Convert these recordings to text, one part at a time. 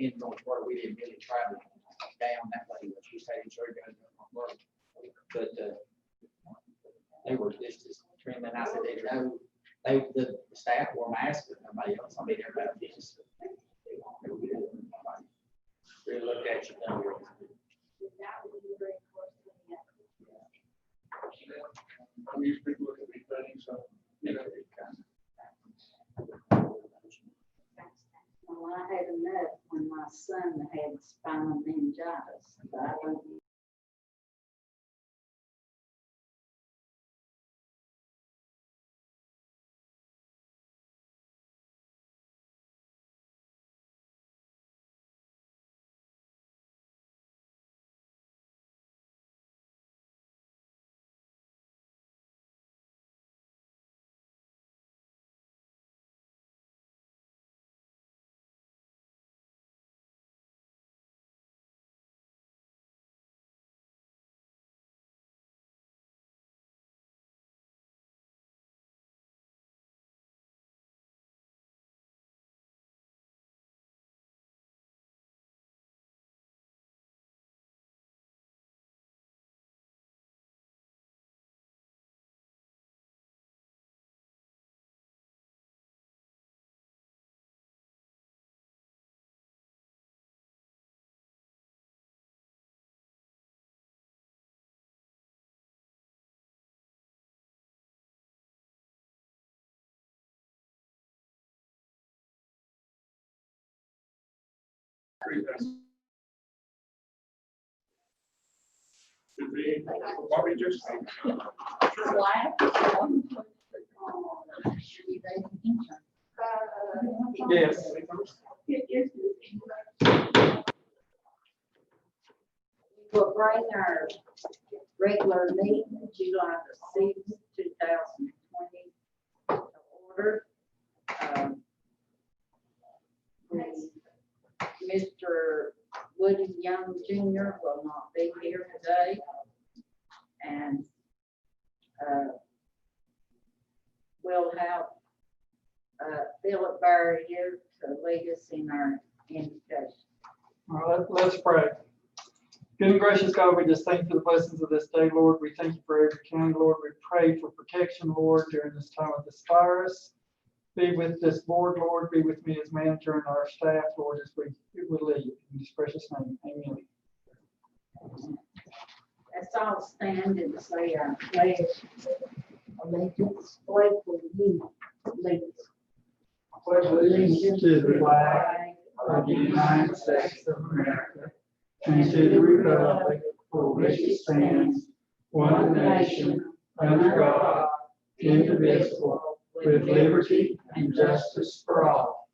in North Florida, we didn't really travel down that way, but we stayed in church and work. But they were just as trim, and I said, they know, the staff wore masks, but nobody else, I mean, everybody just, they were good. Really looked at you, done well. I'm used to looking at these things, so, you know. Well, I had enough when my son had spinal meningitis, but I don't. What we just said. Yes. We'll bring our regular meeting, July the 6th, 2020 to order. Mr. Woody Young Jr. will not be here today. And we'll have Philip Barry here to lead us in our invocation. All right, let's pray. Good and gracious God, we just thank you for the blessings of this day, Lord. We thank you for Avery County, Lord. We pray for protection, Lord, during this time of this virus. Be with this board, Lord. Be with me as manager and our staff, Lord, as we leave. In His precious name, amen. Let's all stand and say our pledge allegiance. Pledge allegiance. Pledge allegiance to the flag of the United States of America and to the republic for which it stands, one nation, under God, indivisible, with liberty and justice for all.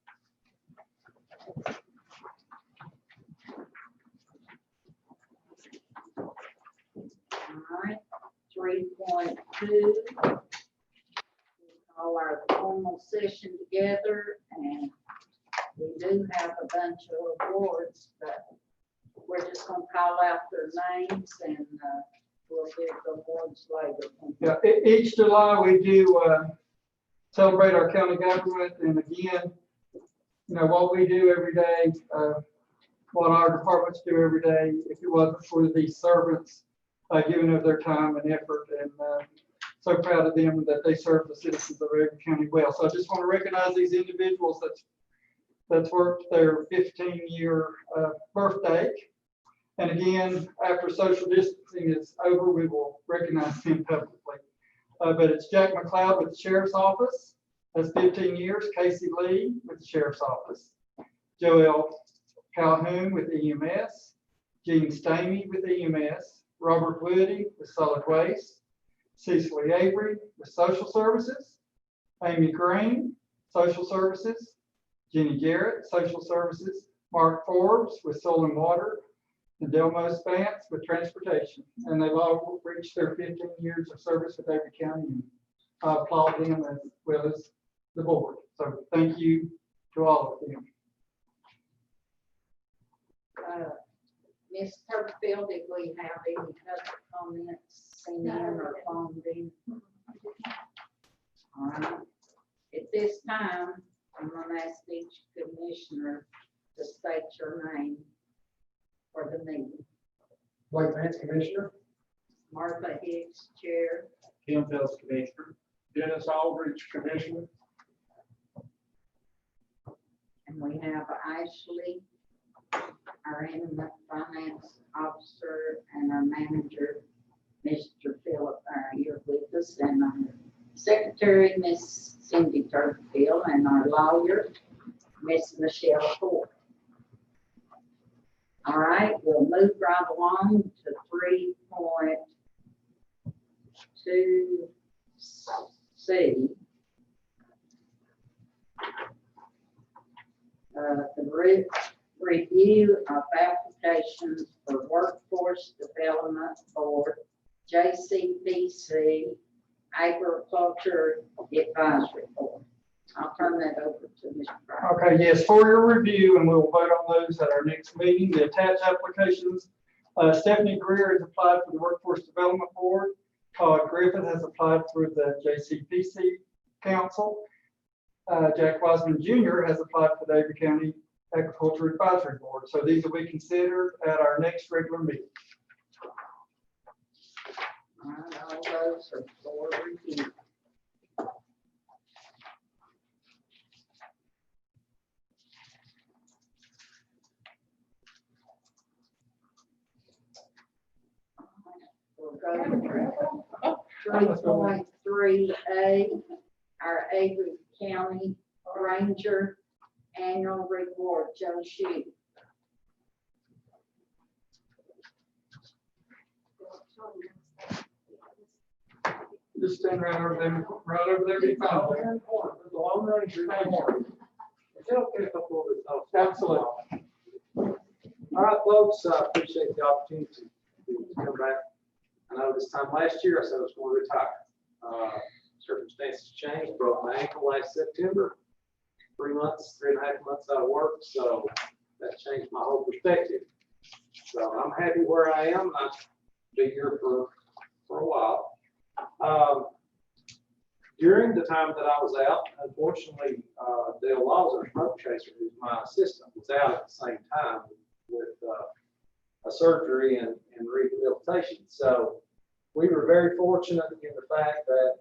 All right, 3.2. We call our formal session together, and we do have a bunch of awards, but we're just going to call out their names and we'll give the awards later. Yeah, each July we do celebrate our county government, and again, you know, what we do every day, what our departments do every day, if it wasn't for these servants giving of their time and effort, and so proud of them that they serve the citizens of Avery County well. So I just want to recognize these individuals that's worked their 15-year birthday. And again, after social distancing is over, we will recognize him publicly. But it's Jack McLeod with the Sheriff's Office. That's 15 years. Casey Lee with the Sheriff's Office. Joel Calhoun with EMS. Gene Stamey with EMS. Robert Woody with Solid Waste. Cecily Avery with Social Services. Amy Green, Social Services. Jenny Garrett, Social Services. Mark Forbes with Soil and Water. And Delmo Spance with Transportation. And they've all reached their 15 years of service with Avery County. And I applaud them as well as the board. So thank you to all of them. Ms. Turkfield, did we have any other comments seen in or phoned in? All right. At this time, I'm going to ask each commissioner to state your name for the meeting. Blake Vance, Commissioner. Martha Hicks, Chair. Kim Phelps, Commissioner. Dennis Aldridge, Commissioner. And we have Ashley, our intimate finance officer, and our manager, Mr. Philip, here with us, and our secretary, Miss Cindy Turkfield, and our lawyer, Miss Michelle Ford. All right, we'll move right along to 3.2C. The review of applications for Workforce Development Board, JCC, Agriculture Advisory Board. I'll turn that over to Mr. Brown. Okay, yes, for your review, and we'll vote on those at our next meeting, the attached applications. Stephanie Greer has applied for the Workforce Development Board. Todd Griffith has applied for the JCPC Council. Jack Wiseman Jr. has applied for the Avery County Agriculture Advisory Board. So these will be considered at our next regular meeting. All right, all those are for review. We'll go to 3.3A, our Avery County Ranger Annual Report, Joe Shue. Just stand right over there, be fine. The Lone Ranger. Is it okay if I pull this off? Absolutely. All right, folks, I appreciate the opportunity to come back. I know this time last year I said I was going to retire. Circumstances changed, broke my ankle last September, 3 months, 3.5 months out of work, so that changed my whole perspective. So I'm happy where I am. I'll be here for a while. During the time that I was out, unfortunately, Dale Laws, our smoke chaser, who's my assistant, was out at the same time with a surgery and rehabilitation. So we were very fortunate in the fact that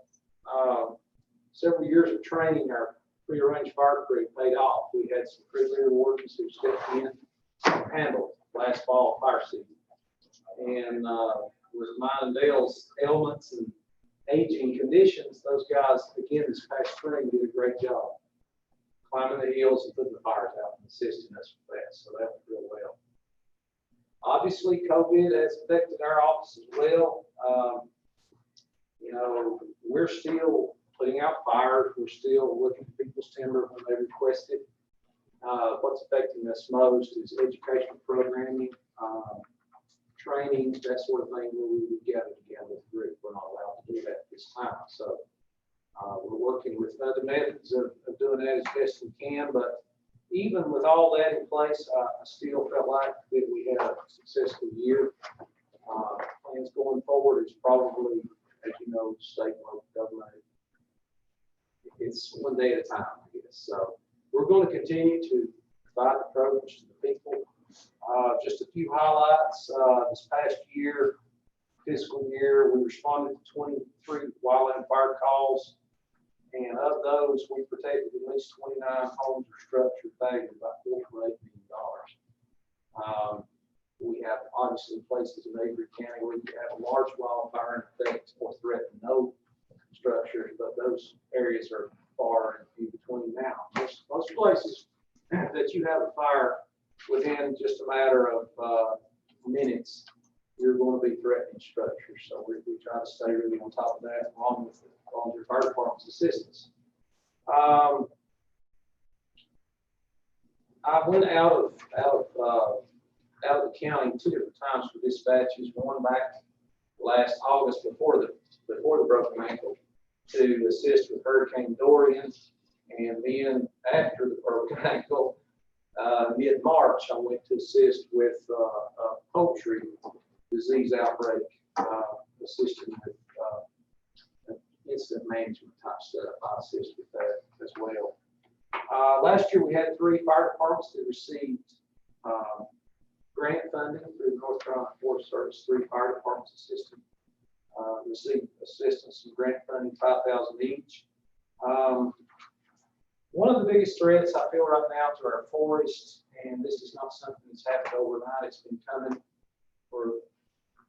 several years of training our prearranged fire crew paid off. We had some crew leader wardens who stepped in and handled last fall fire season. And with mine and Dale's ailments and aging conditions, those guys, again, this past spring did a great job climbing the hills and putting the fires out and assisting us with that. So that was real well. Obviously, COVID has affected our office as well. You know, we're still putting out fires. We're still looking at people's timber when they request it. What's affecting us most is educational programming, training, that sort of thing, where we would gather together as a group. We're not allowed to do that this time. So we're working with other methods of doing that as best we can. But even with all that in place, I still felt like that we had a successful year. Plans going forward is probably, as you know, state and local government. It's one day at a time, I guess. So we're going to continue to provide the programs to the people. Just a few highlights. This past year, fiscal year, we responded to 23 wildland fire calls. And of those, we protected at least 29 homes or structures valued at about $4.8 million. We have obviously places in Avery County where you have a large wildfire in effect or threaten no structures, but those areas are far and few between now. Most places that you have a fire within just a matter of minutes, you're going to be threatening structures. So we try to stay really on top of that, along with your fire department's assistance. I went out of the county 2 different times for dispatches. One back last August before the broken ankle to assist with Hurricane Dorian, and then after the broken ankle, mid-March, I went to assist with a poultry disease outbreak, assisting with incident management type stuff. I assist with that as well. Last year, we had 3 fire departments that received grant funding through the North Carolina Forest Service. 3 fire departments received assistance and grant funding, $5,000 each. One of the biggest threats I feel right now to our forest, and this is not something that's happened overnight, it's been coming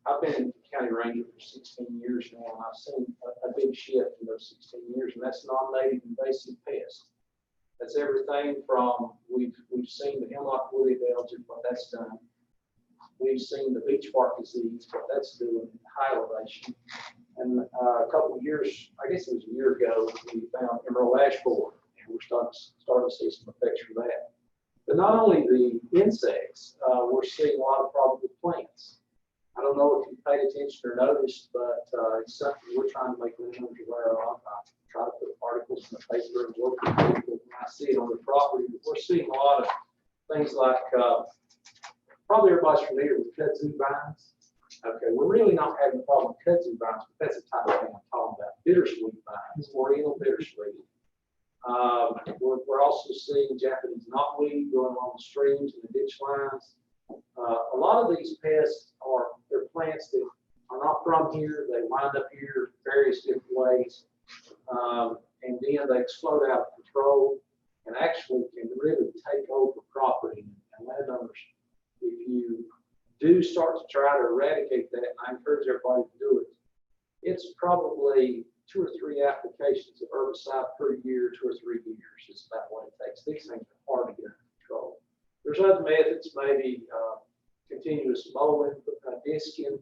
I've been county ranger for 16 years now, and I've seen a big shift in those 16 years, and that's non-native invasive pests. That's everything from, we've seen the hemlock woolly algae, what that's done. We've seen the beech bark disease, what that's doing in high elevation. And a couple of years, I guess it was a year ago, we found emerald ash borer, and we're starting to see some effects from that. But not only the insects, we're seeing a lot of problems with plants. I don't know if you paid attention or noticed, but it's something we're trying to make landowners aware of. I try to put articles in the paper and work with people when I see it on the property. But we're seeing a lot of things like, probably everybody's familiar with kudzu vines. Okay, we're really not having a problem with kudzu vines, but that's the type of thing I'm talking about. Bittersweet vines, oriental bittersweet. We're also seeing Japanese knotweed growing along the streams and the ditch lines. A lot of these pests they're plants that are not from here. They wind up here various different ways. And then they explode out of control and actually can really take over property. And landowners, if you do start to try to eradicate that, and I encourage everybody to do it, it's probably 2 or 3 applications of herbicide per year, 2 or 3 years is about what it takes. These things are hard to get under control. There's other methods, maybe continuous mowing, disking,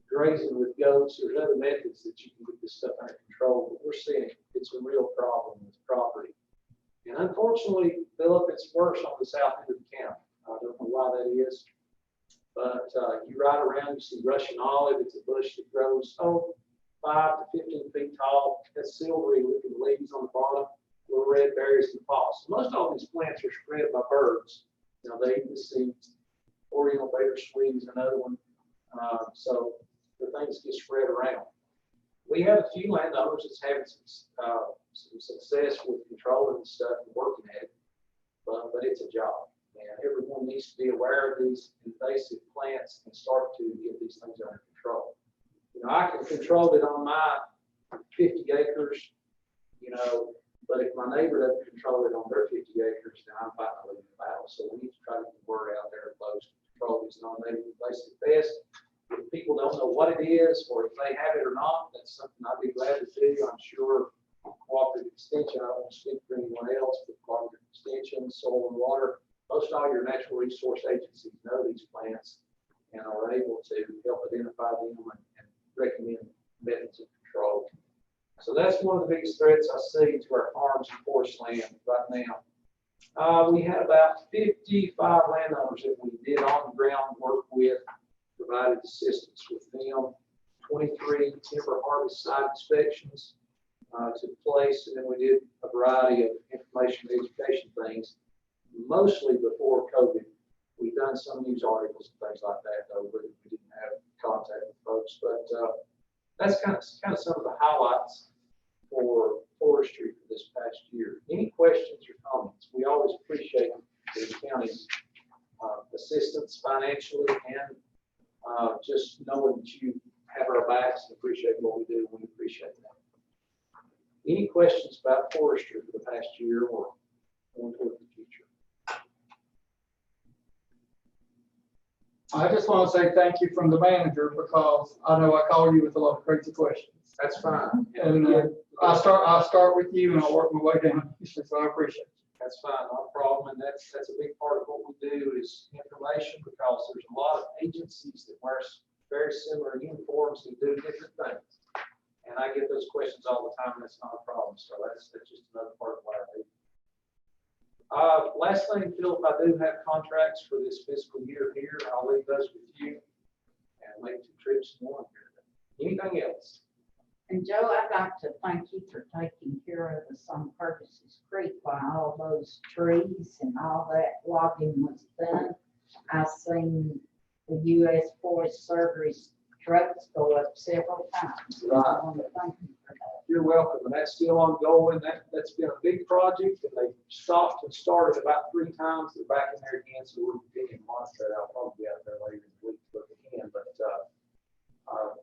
grazing with goats. There's other methods that you can get this stuff under control, but we're seeing it's a real problem with property. And unfortunately, Philip, it's worse on the south end of the county. I don't know why that is, but you ride around, you see Russian olive. It's a bush that grows 5 to 15 feet tall. Has silvery looking leaves on the bottom, little red berries and pods. Most all these plants are spread by birds. You know, they eat the seeds. Oriental bittersweet is another one. So the things get spread around. We have a few landowners that's having some success with controlling the stuff and working at it, but it's a job. And everyone needs to be aware of these invasive plants and start to get these things under control. You know, I can control it on my 50 acres, you know, but if my neighbor doesn't control it on their 50 acres, then I'm fighting a losing battle. So we need to try to get the word out there close to control these non-native invasive pests. If people don't know what it is, or if they have it or not, that's something I'd be glad to do. I'm sure Cooperative Extension, I don't speak for anyone else, but Cooperative Extension, Soil and Water, most all your natural resource agencies know these plants and are able to help identify them and recommend methods of control. So that's one of the biggest threats I see to our farms and forest land right now. We had about 55 landowners that we did on the ground work with, provided assistance with them. 23 timber harvest site inspections took place, and then we did a variety of information and education things, mostly before COVID. We've done some news articles and things like that, though, but we didn't have contact with folks. But that's kind of some of the highlights for forestry for this past year. Any questions or comments? We always appreciate the county's assistance financially and just knowing that you have our backs and appreciate what we do. We appreciate that. Any questions about forestry for the past year or going toward the future? I just want to say thank you from the manager, because I know I called you with a lot of crazy questions. That's fine. And I'll start with you and I'll work my way down. So I appreciate it. That's fine, no problem. And that's a big part of what we do is information, because there's a lot of agencies that wear very similar uniforms and do different things. And I get those questions all the time, and that's not a problem. So that's just another part of what I do. Last thing, Philip, I do have contracts for this fiscal year here. I'll leave those with you and make 2 trips more here. Anything else? And Joe, I'd like to thank you for taking care of the Sun Purposes Creek while all those trees and all that logging was done. I've seen the U.S. Forest Service trucks go up several times. Right. I want to thank you for that. You're welcome. And that's still ongoing. That's been a big project, and they stopped and started about 3 times. They're back in there again, so we're continuing to monitor it. I'll probably be out there later in the week to look again, but,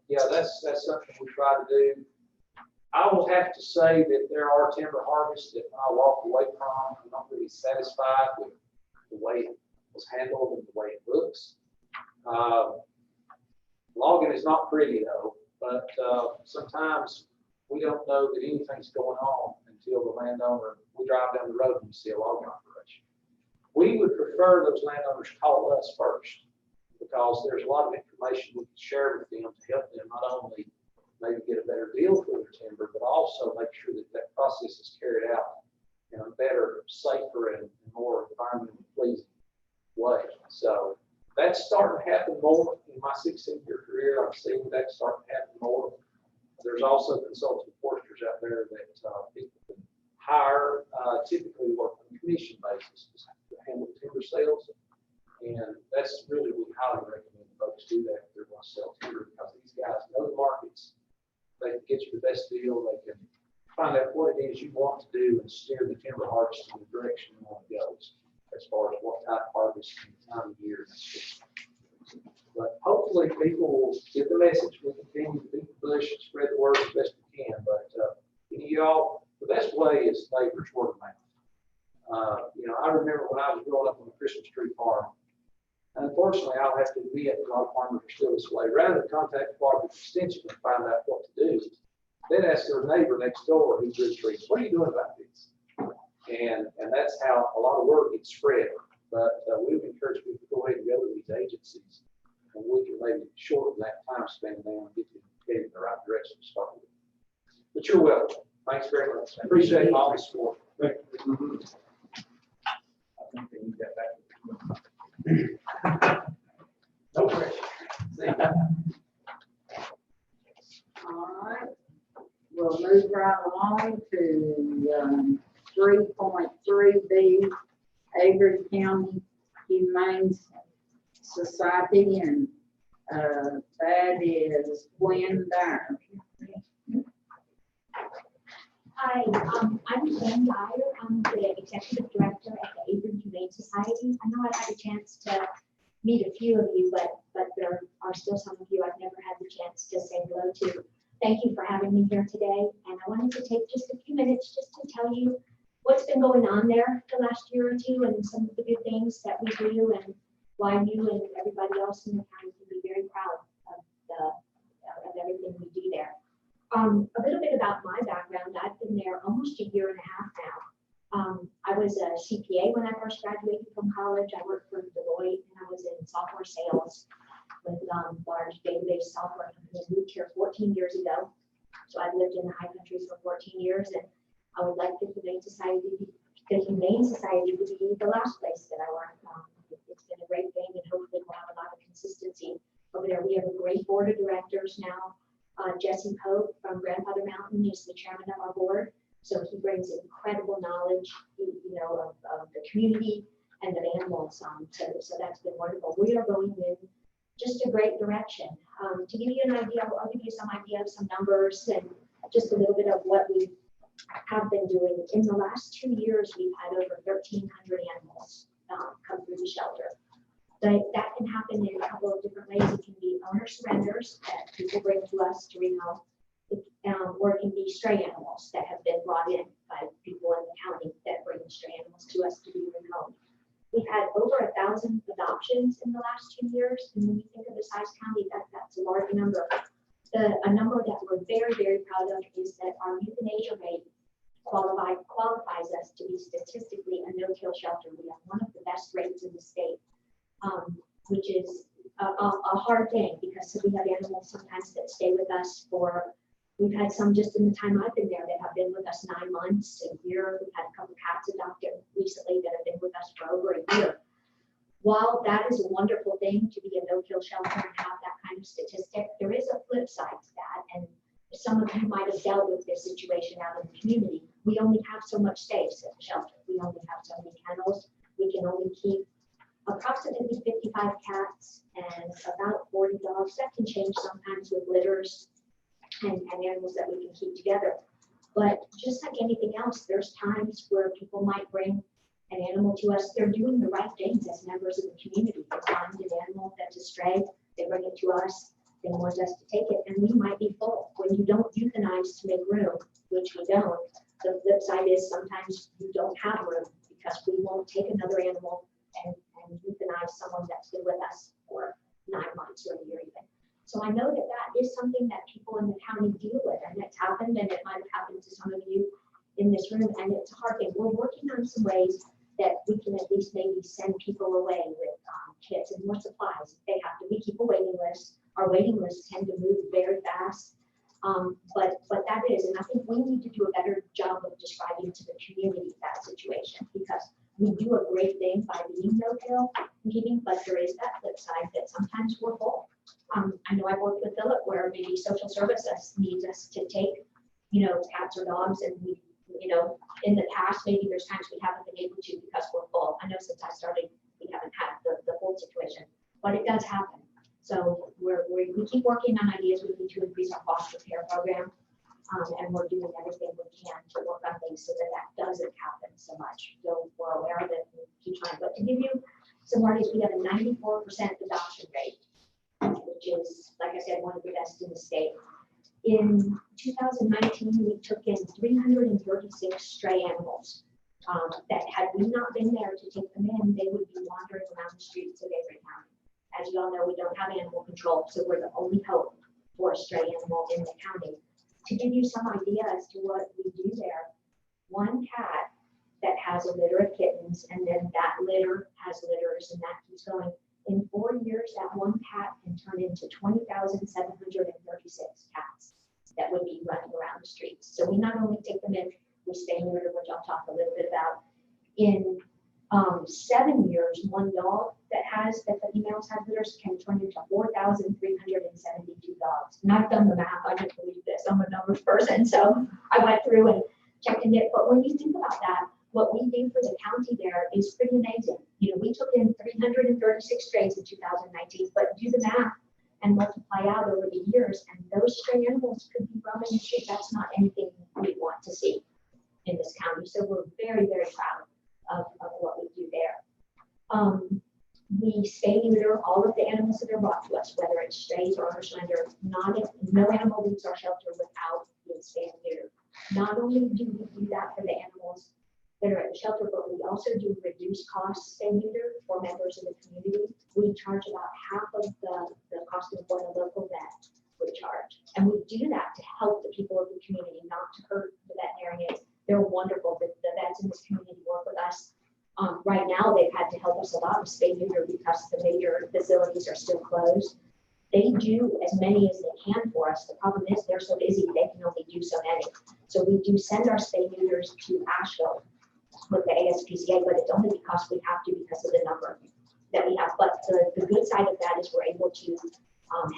yeah, that's something we try to do. I will have to say that there are timber harvests that I walk away from. I'm not really satisfied with the way it was handled and the way it looks. Logging is not pretty though, but sometimes we don't know that anything's going on until the landowner, we drive down the road and we see a logging operation. We would prefer those landowners call us first, because there's a lot of information we can share with them to help them not only maybe get a better deal for their timber, but also make sure that that process is carried out in a better, safer, and more environmentally pleasing way. So that's starting to happen more in my 16-year career. I'm seeing that starting to happen more. There's also consultant foresters out there that people can hire, typically work on a commission basis to handle timber sales. And that's really, we highly recommend folks do that if they're going to sell timber, because these guys know the markets. They can get you the best deal. They can find out what it is you want to do and steer the timber harvest in the direction you want to go, as far as what type of harvest and time of year. But hopefully people will get the message. We continue to beat the bush and spread the word as best we can. But y'all, the best way is neighbors, word of mouth. You know, I remember when I was growing up on the Christmas tree farm. Unfortunately, I'll have to admit, a lot of farmers are still this way. Rather than contact the Department of Extension and find out what to do, then ask their neighbor next door who grew trees, what are you doing about this? And that's how a lot of word gets spread. But we would encourage people to go ahead and go to these agencies, and we can maybe shorten that time span down and get them headed in the right direction to start with. But you're welcome. Thanks very much. I appreciate all the support. I think they need that back. No pressure. All right, we'll move right along to 3.3B, Avery County Humane Society, and that is Gwen Dyer. Hi, I'm Gwen Dyer. I'm the executive director at the Avery Humane Society. I know I've had a chance to meet a few of you, but there are still some of you I've never had the chance to say hello to. Thank you for having me here today. And I wanted to take just a few minutes just to tell you what's been going on there the last year or two, and some of the good things that we do, and why you and everybody else in the county can be very proud of everything we do there. A little bit about my background. I've been there almost a year and a half now. I was a CPA when I first graduated from college. I worked for Deloitte, and I was in software sales with large database software companies. I moved here 14 years ago. So I've lived in the high countries for 14 years, and I would like the Humane Society to be the last place that I work. It's been a great thing, and hopefully we'll have a lot of consistency over there. We have a great board of directors now. Jesse Pope from Grandfather Mountain is the chairman of our board. So he brings incredible knowledge, of the community and of animals. So that's been wonderful. We are going in just a great direction. To give you an idea, I'll give you some idea of some numbers and just a little bit of what we have been doing. In the last 2 years, we've had over 1,300 animals come through the shelter. That can happen in a couple of different ways. It can be owner surrenders that people bring to us to rehome, or it can be stray animals that have been brought in by people in the county that bring stray animals to us to be rehomed. We've had over 1,000 adoptions in the last 2 years, and when you think of the size county, that's a large number. A number that we're very, very proud of is that our euthanasia rate qualifies us to be statistically a no-kill shelter. We have one of the best rates in the state. Which is a hard thing, because we have animals sometimes that stay with us we've had some just in the time I've been there that have been with us 9 months, a year. We've had a couple cats adopted recently that have been with us for over a year. While that is a wonderful thing to be a no-kill shelter and have that kind of statistic, there is a flip side to that. And some of you might have dealt with this situation out in the community. We only have so much space at the shelter. We only have so many kennels. We can only keep approximately 55 cats and about 40 dogs. That can change sometimes with litters and animals that we can keep together. But just like anything else, there's times where people might bring an animal to us. They're doing the right things as members of the community. They find an animal that's a stray, they bring it to us, they want us to take it, and we might be full. When you don't euthanize to make room, which we don't, the flip side is sometimes you don't have room because we won't take another animal and euthanize someone that's been with us for 9 months or a year even. So I know that that is something that people in the county deal with, and it's happened, and it might have happened to some of you in this room, and it's a hard thing. We're working on some ways that we can at least maybe send people away with kits and more supplies. They have to, we keep a waiting list. Our waiting lists tend to move very fast. But that is, and I think we need to do a better job of describing to the community that situation, because we do a great thing by being no-kill meeting, but there is that flip side that sometimes we're full. I know I've worked with Philip where maybe social services needs us to take, cats or dogs, and we, in the past, maybe there's times we haven't been able to because we're full. I know since I started, we haven't had the full situation, but it does happen. So we keep working on ideas. We need to increase our foster care program, and we're doing everything we can to work on things so that doesn't happen so much. So we're aware of it and keep trying. But to give you some more, we have a 94% adoption rate, which is, like I said, one of the best in the state. In 2019, we took in 336 stray animals that had we not been there to take them in, they would be wandering around the streets of Avery County. As you all know, we don't have animal control, so we're the only hope for a stray animal in the county. To give you some idea as to what we do there, one cat that has a litter of kittens, and then that litter has litters, and that keeps going. In 4 years, that one cat can turn into 20,736 cats that would be running around the streets. So we not only take them in, we stay in litter, which I'll talk a little bit about. In 7 years, one dog that the females have litters can turn into 4,372 dogs. And I've done the math, I didn't believe this, I'm a numbers person, so I went through and checked it. But when you think about that, what we do for the county there is pretty amazing. We took in 336 strays in 2019, but do the math and multiply out over the years, and those stray animals could be roaming the street. That's not anything we want to see in this county. So we're very, very proud of what we do there. We spay neuter all of the animals that are brought to us, whether it's strays or our surrender. No animal leaves our shelter without being spayed and neutered. Not only do we do that for the animals that are at the shelter, but we also do reduced cost spay neuter for members of the community. We charge about half of the cost of what a local vet would charge. And we do that to help the people of the community, not to hurt the veterinarians. They're wonderful. The vets in this community work with us. Right now, they've had to help us a lot with spay neuter because the major facilities are still closed. They do as many as they can for us. The problem is they're so busy, they can only do so many. So we do send our spay neuters to Asheville with the ASPCA, but it's only because we have to because of the number that we have. But the good side of that is we're able to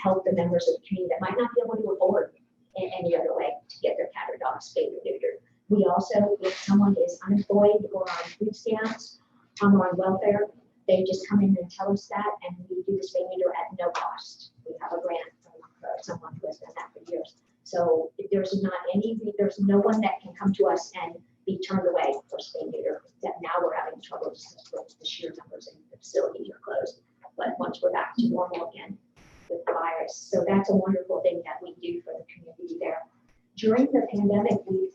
help the members of the community that might not be able to afford in any other way to get their cat or dog spayed or neutered. We also, if someone is unemployed or on food stamps or on welfare, they just come in and tell us that, and we do the spay neuter at no cost. We have a grant from someone who has done that for years. So there's no one that can come to us and be turned away for spay neuter. That now we're having trouble just with the sheer numbers and the facilities are closed. But once we're back to normal again with the virus, so that's a wonderful thing that we do for the community there. During the pandemic, we've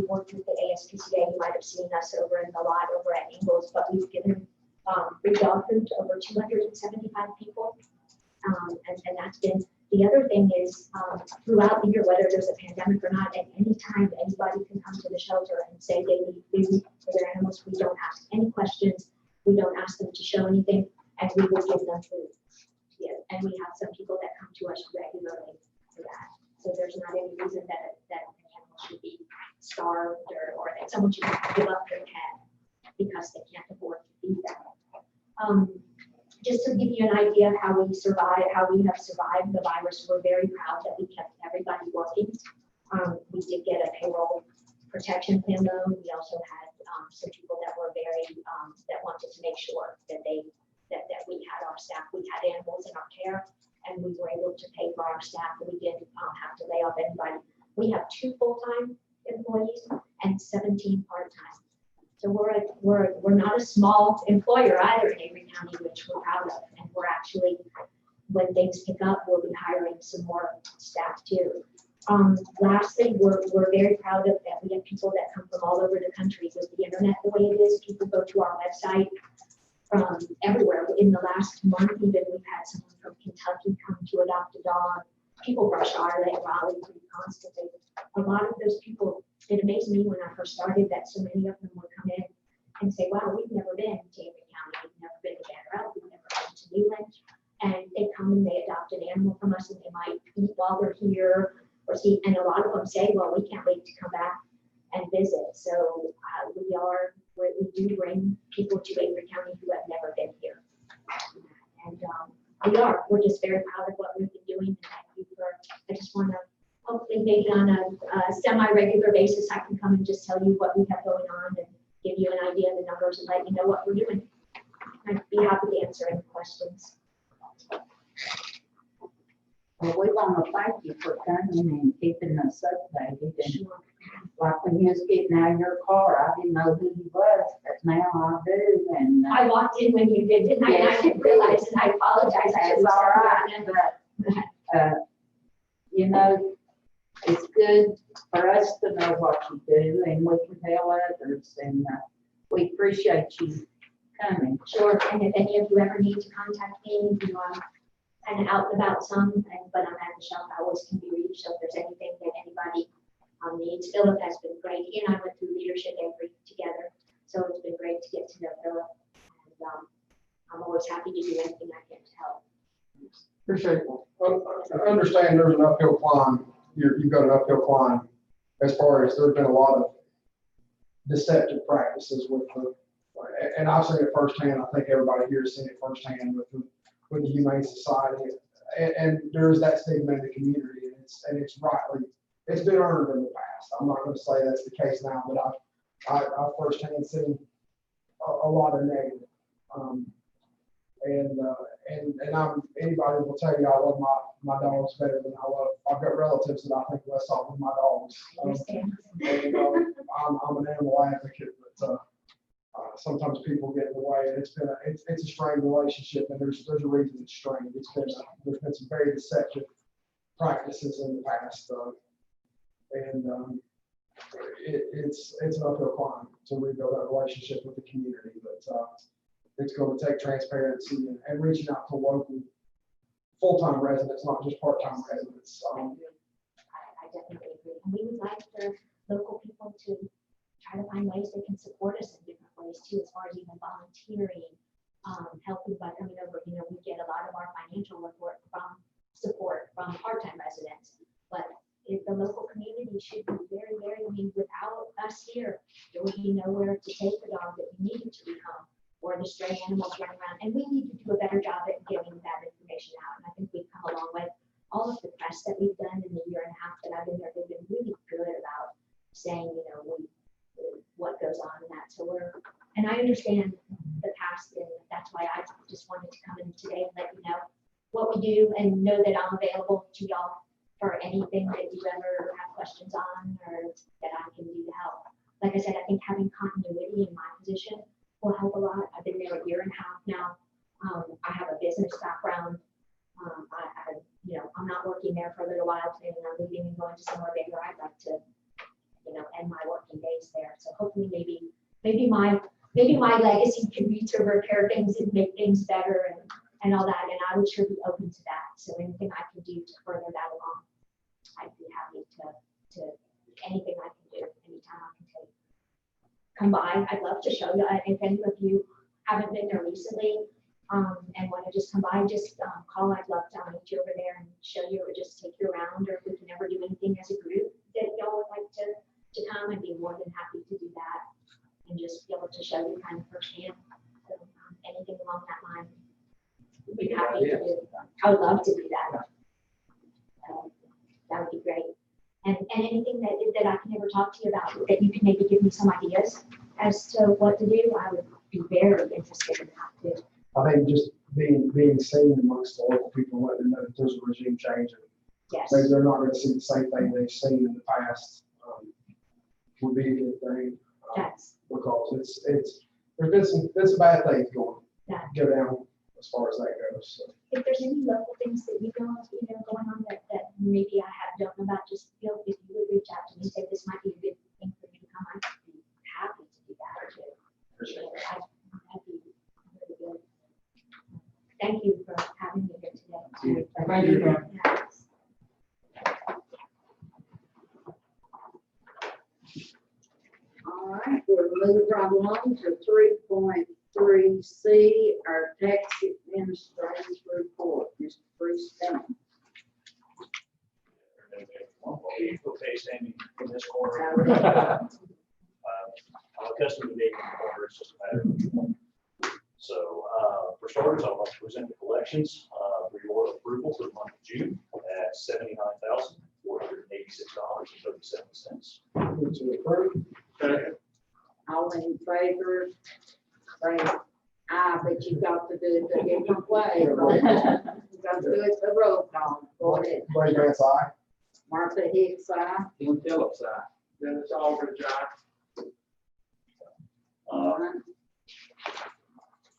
worked with the ASPCA. You might have seen us over in the lot over at Ingalls, but we've given free dog food to over 275 people. And that's been, the other thing is throughout the year, whether there's a pandemic or not, at any time, anybody can come to the shelter and say they need food for their animals. We don't ask any questions. We don't ask them to show anything, and we will give them food. Yeah. And we have some people that come to us regularly for that. So there's not any reason that an animal should be starved or that someone should give up their pet because they can't afford to feed them. Just to give you an idea of how we have survived the virus, we're very proud that we kept everybody working. We did get a payroll protection plan loan. We also had some people that were that wanted to make sure that we had our staff. We had animals in our care, and we were able to pay for our staff. We didn't have to lay off anybody. We have 2 full-time employees and 17 part-time. So we're not a small employer either in Avery County, which we're proud of. And we're actually, when things pick up, we'll be hiring some more staff too. Lastly, we're very proud of that. We have people that come from all over the country with the internet the way it is. People go to our website from everywhere. In the last month, even we've had someone from Kentucky come to adopt a dog. People rush our Raleigh pretty constantly. A lot of those people, it amazed me when I first started that so many of them would come in and say, wow, we've never been to Avery County, we've never been to Banner, we've never been to Newland. And they come and they adopt an animal from us and they might eat while they're here or see, and a lot of them say, well, we can't wait to come back and visit. So we do bring people to Avery County who have never been here. And we're just very proud of what we've been doing. And thank you for, I just want to, hopefully maybe on a semi-regular basis, I can come and just tell you what we have going on and give you an idea of the numbers and let you know what we're doing. I'd be happy to answer any questions. Well, we want to thank you for coming and keeping us updated. And like when you was getting out of your car, I didn't know who you was, but now I do. And I walked in when you did, didn't I? And I didn't realize, and I apologize. I that's should all have right. said that. But, you know, it's good for us to know what you do and we can tell others. And we appreciate you coming. Sure, and if any of you ever need to contact me, you know, I'm kind of out and about but I'm at the shop, I always can be reached, so if there's anything that anybody needs. Philip has been great. He and I went through leadership Avery together, so it's been great to get to know Philip. And I'm always happy to do anything I can to help. Appreciate it. Well, I understand there's an uphill climb. You've got an uphill climb as far as there's been a lot of deceptive practices with the, and I've seen it firsthand. I think everybody here has seen it firsthand with the Humane Society. And there is that stigma in the community, and it's rightly, it's been earned in the past. I'm not going to say that's the case now, but I've firsthand seen a lot of negative. Anybody will tell you I love my dogs better than I've got relatives that I think less of than my dogs. I'm an animal advocate, but sometimes people get in the way, and it's a strained relationship, and there's a reason it's strained. There's been some very deceptive practices in the past, it's an uphill climb to rebuild that relationship with the community, but it's going to take transparency and reaching out to local full-time residents, not just part-time residents. I definitely agree. And we would like for local people to try to find ways they can support us in different ways too, as far as even volunteering, helping by coming over. You know, we get a lot of our financial support from part-time residents, but if the local community should be very, very, without us here, there would be nowhere to take the dog that we needed to become, or the stray animals running around. And we need to do a better job at getting that information out. And I think we've come a long way. All of the press that we've done in the year and a half that I've been there, they've been really good about saying, you know, what goes on in that. So and I understand the past, and that's why I just wanted to come in today and let you know what we do and know that I'm available to y'all for anything that you ever have questions on or that I can do to help. Like I said, I think having continuity in my position will help a lot. I've been there a year and a half now. I have a business background. I'm not working there for a little while, planning on leaving and going to somewhere bigger. I'd like to, end my working days there. So hopefully maybe my legacy can be to repair things and make things better and all that. And I would sure be open to that. So anything I can do to further that along, I'd be happy to anything I can do, anytime I can take. Come by. I'd love to show you. If any of you haven't been there recently and want to just come by, just call. I'd love to meet you over there and show you, or just take you around, or if we can ever do anything as a group that y'all would like to come, I'd be more than happy to do that and just be able to show you kind of firsthand. So, anything along that line, we'd be happy to do. I would love to do that. That would be great. And anything that I can ever talk to you about, that you can maybe give me some ideas as to what to do, I would be very interested in that too. I think just being seen amongst the local people, letting them know that there's a regime change. Yes. Maybe they're not going to see the same thing they've seen in the past. would be a good thing. That's, Because there's been some bad things Yeah. go down as far as that goes, so. if there's any local things that you know, going on that maybe don't know about, just feel if you would reach out to me, and say this might be a good thing for you to come, I'd be happy to do that too. That'd be really good. Thank you for having me here today. Thank you, ma'am. Yes. All right, we'll move right along to 3.3C, our tax administrator's report, Mr. Bruce Dunn. Okay, standing in this corner. Howard. I'm accustomed to being in the corner, it's just a matter of. So, for starters, I'd like to present the collections, for your approval for the month of June at $79,486.37. Move to approve. All in favor, say aye, but you got to do it a different way. You got to do it the roll call. Go ahead. Blaine Grant's aye. Martha Hicks, aye. Tim Phillips, Dennis Aldridge, All right.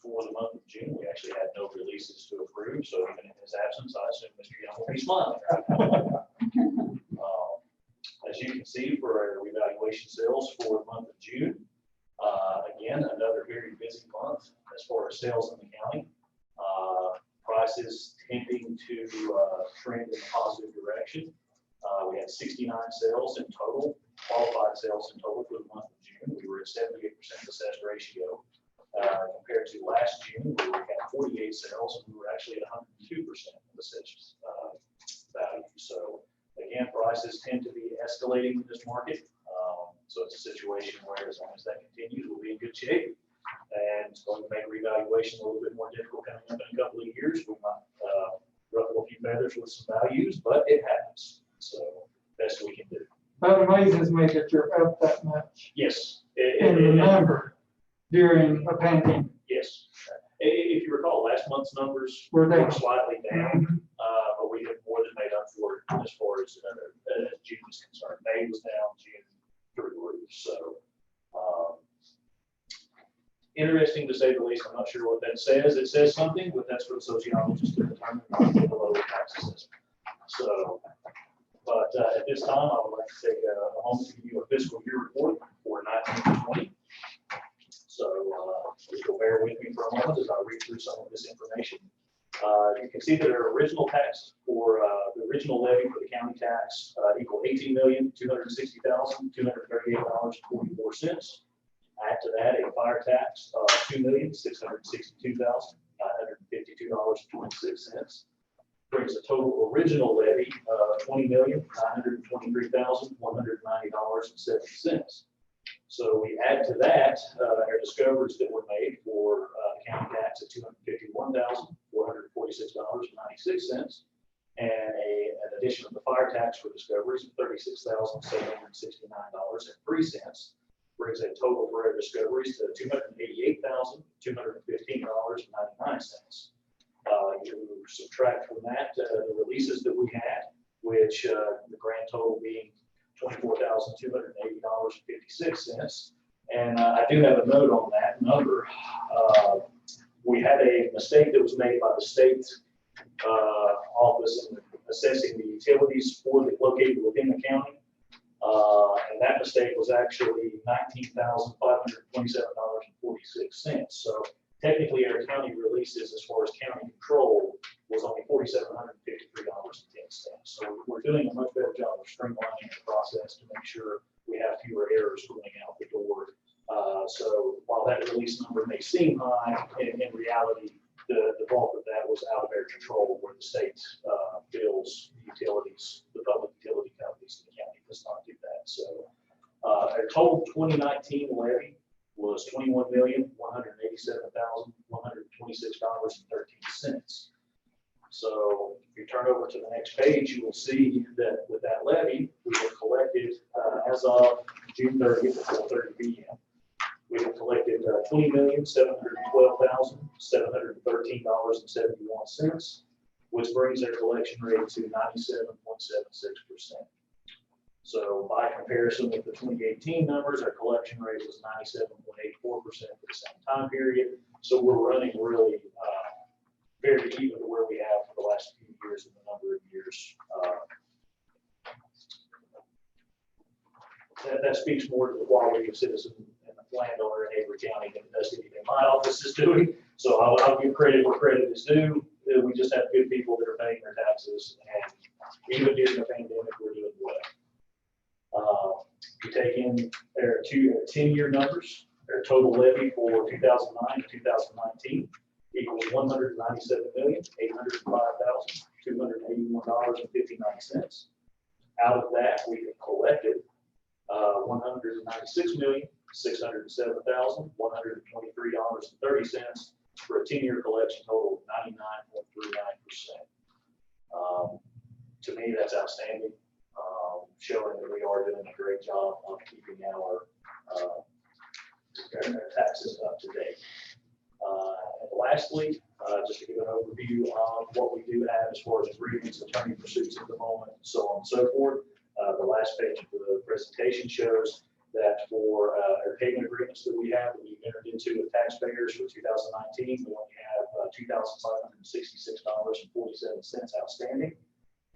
For the month of June, we actually had no releases to approve, so even in his absence, I assume Mr. Young will be smiling. As you can see, for our revaluation sales for the month of June, again, another very busy month as far as sales in the county. Prices tending to trend in a positive direction. We had 69 sales in total, qualified sales in total for the month of June. We were at 78% assessed ratio. Compared to last June, we had 48 sales, and we were actually at 102% of assessed value. So again, prices tend to be escalating in this market. So it's a situation where as long as that continues, we'll be in good shape. And it's going to make revaluation a little bit more difficult coming up in a couple of years. We might ruffle a few feathers with some values, but it happens. So best we can do. That amazes me that you're up that much Yes. in the number during a pandemic. Yes. If you recall, last month's numbers Were down. were slightly down, but we have more than made up for it as far as June is concerned. May was down, June through the roof. So interesting to say the least. I'm not sure what that says. It says something, but that's for the sociologists to determine below the tax assessment. So, but at this time, I would like to take a moment to give you a fiscal year report for 1920. So just go bear with me for a moment as I read through some of this information. You can see that our original tax for the original levy for the county tax equaled $18,260,238.44. Add to that a fire tax of $2,662,952.26. Brings the total original levy of $20,923,190.70. So we add to that our discoveries that were made for county tax at $251,446.96, and an addition of the fire tax for discoveries of $36,769.03. Brings a total for our discoveries to $288,215.99. You subtract from that the releases that we had, which the grand total being $24,280.56. And I do have a note on that number. We had a mistake that was made by the state office in assessing the utilities located within the county. And that mistake was actually $19,527.46. So technically our county releases as far as county control was only $4,753.10. So we're doing a much better job of streamlining the process to make sure we have fewer errors going out the door. So while that release number may seem high, in reality, the bulk of that was out of our control, where the state bills utilities, the public utility companies in the county does not do that. So our total 2019 levy was $21,187,126.13. So if you turn over to the next page, you will see that with that levy, we have collected as of June 30th at 4:30 p.m. We have collected $20,712,713.71, which brings our collection rate to 97.76%. So by comparison with the 2018 numbers, our collection rate was 97.84% for the same time period. So we're running really very even to where we have for the last few years and the number of years. That speaks more to the quality of citizen and the landowner in Avery County than it does anything my office is doing. So I'll give credit where credit is due. We just have good people that are paying their taxes, and even during the pandemic, we're doing well. We take in their 10-year numbers. Their total levy for 2009 to 2019 equals $197,805,281.59. Out of that, we have collected $196,607,123.30 for a 10-year collection total of 99.39%. To me, that's outstanding, showing that we are doing a great job of keeping our taxes up to date. And lastly, just to give an overview of what we do have as far as agreements, attorney pursuits at the moment, so on and so forth. The last page of the presentation shows that for our payment agreements that we have, that we've entered into with taxpayers for 2019, we only have $2,566.47 outstanding.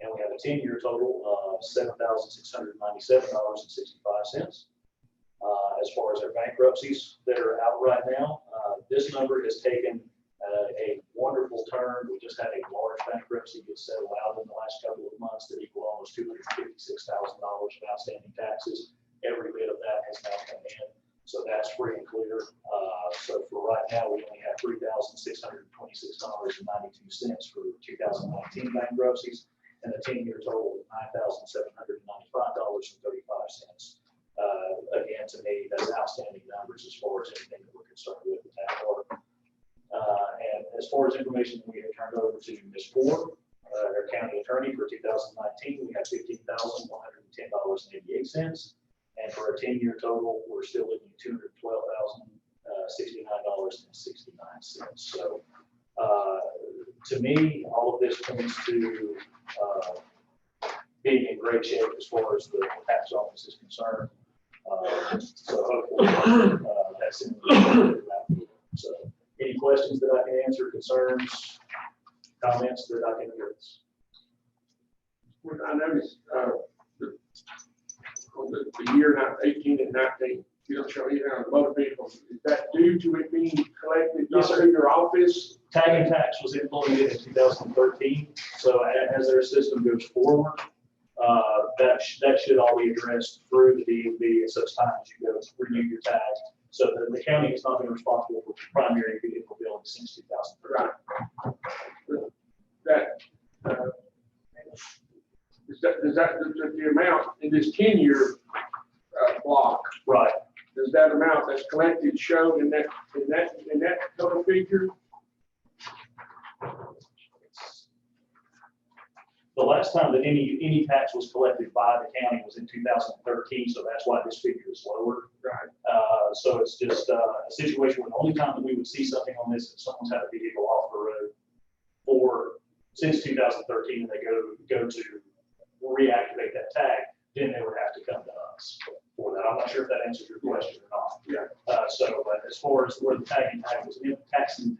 And we have a 10-year total of $7,697.65. As far as our bankruptcies that are out right now, this number has taken a wonderful turn. We just had a large bankruptcy get settled out in the last couple of months that equal almost $256,000 of outstanding taxes. Every bit of that has now come in, so that's free and clear. So for right now, we only have $3,626.92 for 2019 bankruptcies, and a 10-year total of $9,795.35. Again, to me, that's outstanding numbers as far as anything that we're concerned with that order. And as far as information that we have turned over to Ms. Ford, our county attorney for 2019, we have $15,110.88. And for a 10-year total, we're still looking at $212,069.69. So to me, all of this points to being in great shape as far as the tax office is concerned. So hopefully that's in the so any questions that I can answer, concerns, comments that I can address? I noticed the year 18 and 19, you don't show either on the motor vehicles. Is that due to it being collected through your office? Tag and tax was implemented in 2013. So as their system goes forward, that should all be addressed through the DMV at such time as you go to renew your tag. So the county has not been responsible for primary vehicle billing since 2013. Right. Does the amount in this 10-year block? Right. Does that amount that's collected show in that total figure? The last time that any tax was collected by the county was in 2013, so that's why this figure is lower. Right. So it's just a situation where the only time that we would see something on this is someone's had a vehicle off the road since 2013, and they go to reactivate that tag, then they would have to come to us for that. I'm not sure if that answers your question or not. Yeah. But as far as where the taxing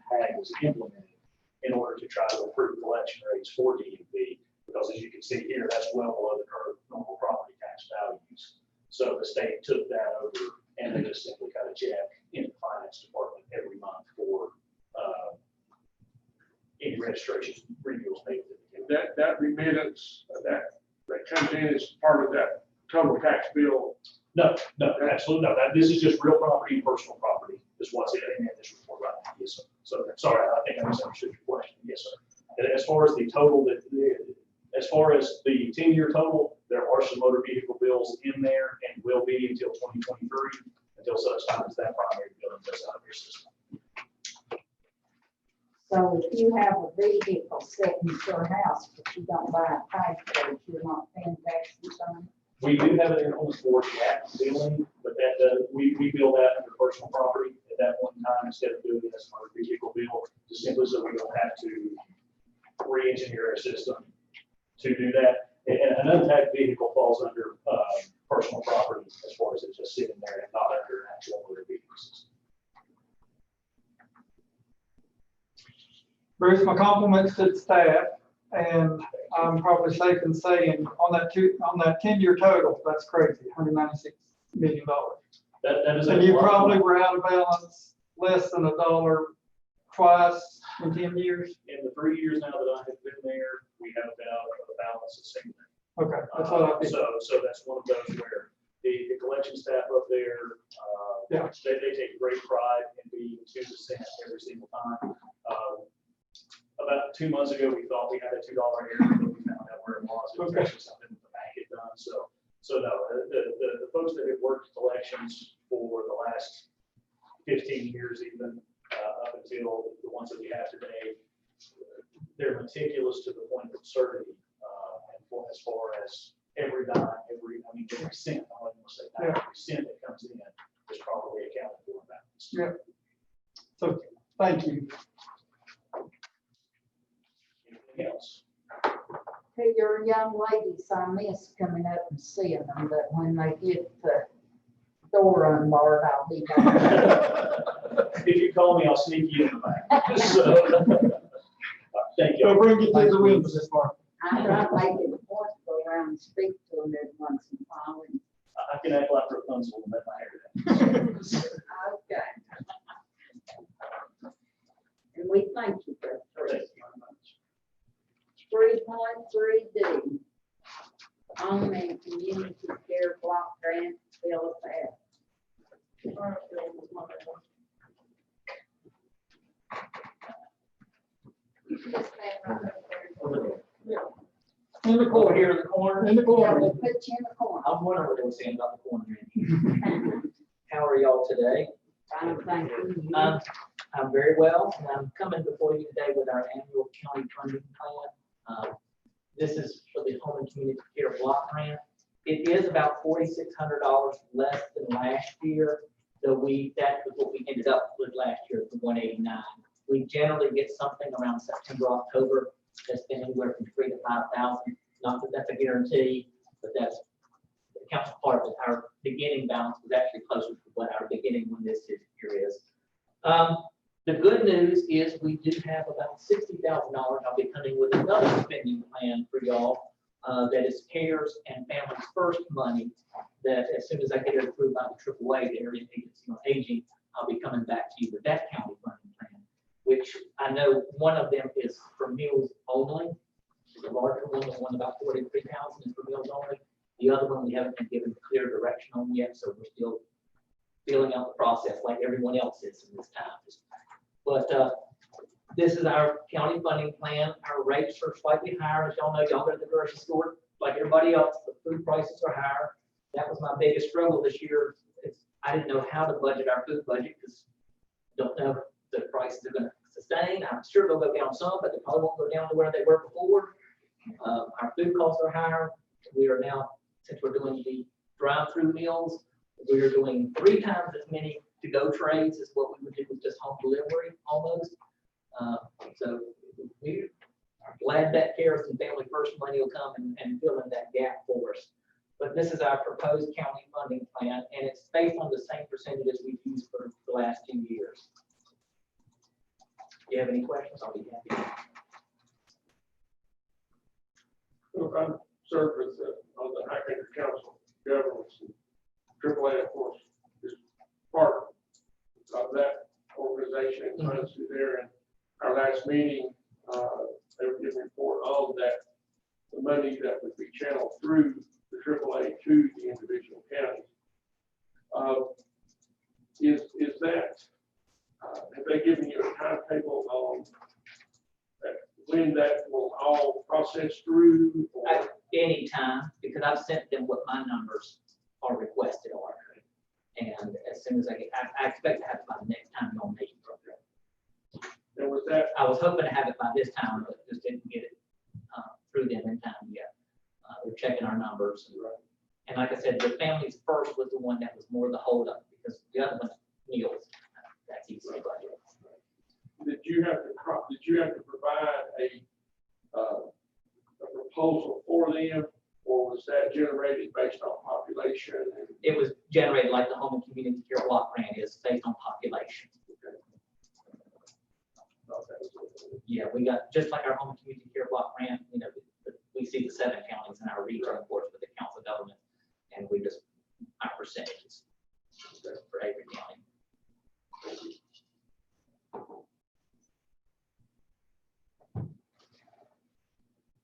tag was implemented in order to try to improve collection rates for DMV, because as you can see here, that's well below the current normal property tax values. So the state took that over and they just simply got a check in the finance department every month for any registration renewals made. That remittance that comes in as part of that total tax bill. No, absolutely no. This is just real property and personal property is what's in this report right now. Yes, sir. So sorry, I think I misunderstood your question. Yes, sir. And as far as the total as far as the 10-year total, there are some motor vehicle bills in there and will be until 2023, until such time as that primary billing goes out of your system. So if you have a vehicle sitting in your house, but you don't buy a tag for it, you're not paying taxes on it? We do have it on for tax billing, but that we bill that under personal property at that point in time instead of doing it as a motor vehicle bill, just simply so we don't have to re-engineer our system to do that. And an untagged vehicle falls under personal property as far as it's just sitting there and not under an actual motor vehicle system. Bruce, my compliments to the staff, and I'm probably safe in saying on that 10-year total, that's crazy, $196 million. That is. And you probably were out of balance less than $1 twice in 10 years? In the 3 years now that I have been there, we have been out of the balance the same thing. Okay, that's what I think. So that's one of those where the collection staff up there, Yeah. they take great pride in being 2% every single time. About 2 months ago, we thought we had a $2 error, but we found out where it was. It was Okay. actually something that the bank had done. So no, the folks that have worked collections for the last 15 years, even up until the ones that we have today, they're meticulous to the point of absurdity. And as far as every dime, every cent, I wouldn't say dime, Yeah. every cent that comes in is probably accounted for in balance. Yeah. So, thank you. Anything else? Hey, your young ladies, I miss coming up and seeing them, but when they get the door unbarred, I'll be back. If you call me, I'll sneak you in the back. So, thank you. So bring it to the window this far. I try to make it a point to go around and speak to them every once in a while. And I can act like Rapunzel and let my hair down. okay. And we thank you for Thank that. you very much. 3.3D, home and community care block grant, bill of that. In the corner, here in the corner, in the corner. We'll put you in the corner. I'm wondering what they were saying about the corner. How are y'all today? Fine, thank you. I'm very well, and I'm coming before you today with our annual county funding plan. This is for the home and community care block grant. It is about $4,600 less than last year, though that was what we ended up with last year, the 189. We generally get something around September, October, that's been anywhere from 3,000 to 5,000. Not that that's a guarantee, but that's the council part of it. Our beginning balance was actually closer to what our beginning when this year is. The good news is we do have about $60,000. I'll be coming with another spending plan for y'all that is CARES and Families First money that as soon as I get it approved by the AAA, the Area Agency on Aging, I'll be coming back to you with that county funding plan, which I know one of them is for meals only. The larger one, the one about 43,000 is for meals only. The other one we haven't been given clear direction on yet, so we're still feeling out the process like everyone else is in this time. But this is our county funding plan. Our rates are slightly higher. As y'all know, y'all go to the grocery store like everybody else. The food prices are higher. That was my biggest struggle this year. I didn't know how to budget our food budget because I don't know if the prices are going to sustain. I'm sure they'll go down some, but they probably won't go down to where they were before. Our food costs are higher. We are now, since we're doing the drive-through meals, we are doing 3 times as many to-go trays as what we would do with just home delivery almost. So we are glad that CARES and Family First money will come and fill in that gap for us. But this is our proposed county funding plan, and it's based on the same percentages we've used for the last 2 years. If you have any questions, I'll be happy. Look, I'm served with, on the High Country Council of Governments, and AAA, of course, is part of that organization and runs through there. And our last meeting, they were giving a report on that, the money that would be channeled through the AAA to the individual counties. Is that, have they given you a timetable on that, when that will all process through? At any time, because I've sent them what my numbers are requested are. And as soon as I expect to have it by the next time you'll meet program. And with that, I was hoping to have it by this time, but just didn't get it through them in time yet. We're checking our numbers. And like I said, the Families First was the one that was more the holdup because the other one, meals, that's easy to budget. did you have to provide a proposal for them, or was that generated based on population? It was generated like the home and community care block grant is based on population. Yeah, we got, just like our home and community care block grant, you know, we see the 7 counties in our region, of course, with the council of government, and we just, our percentages for Avery County.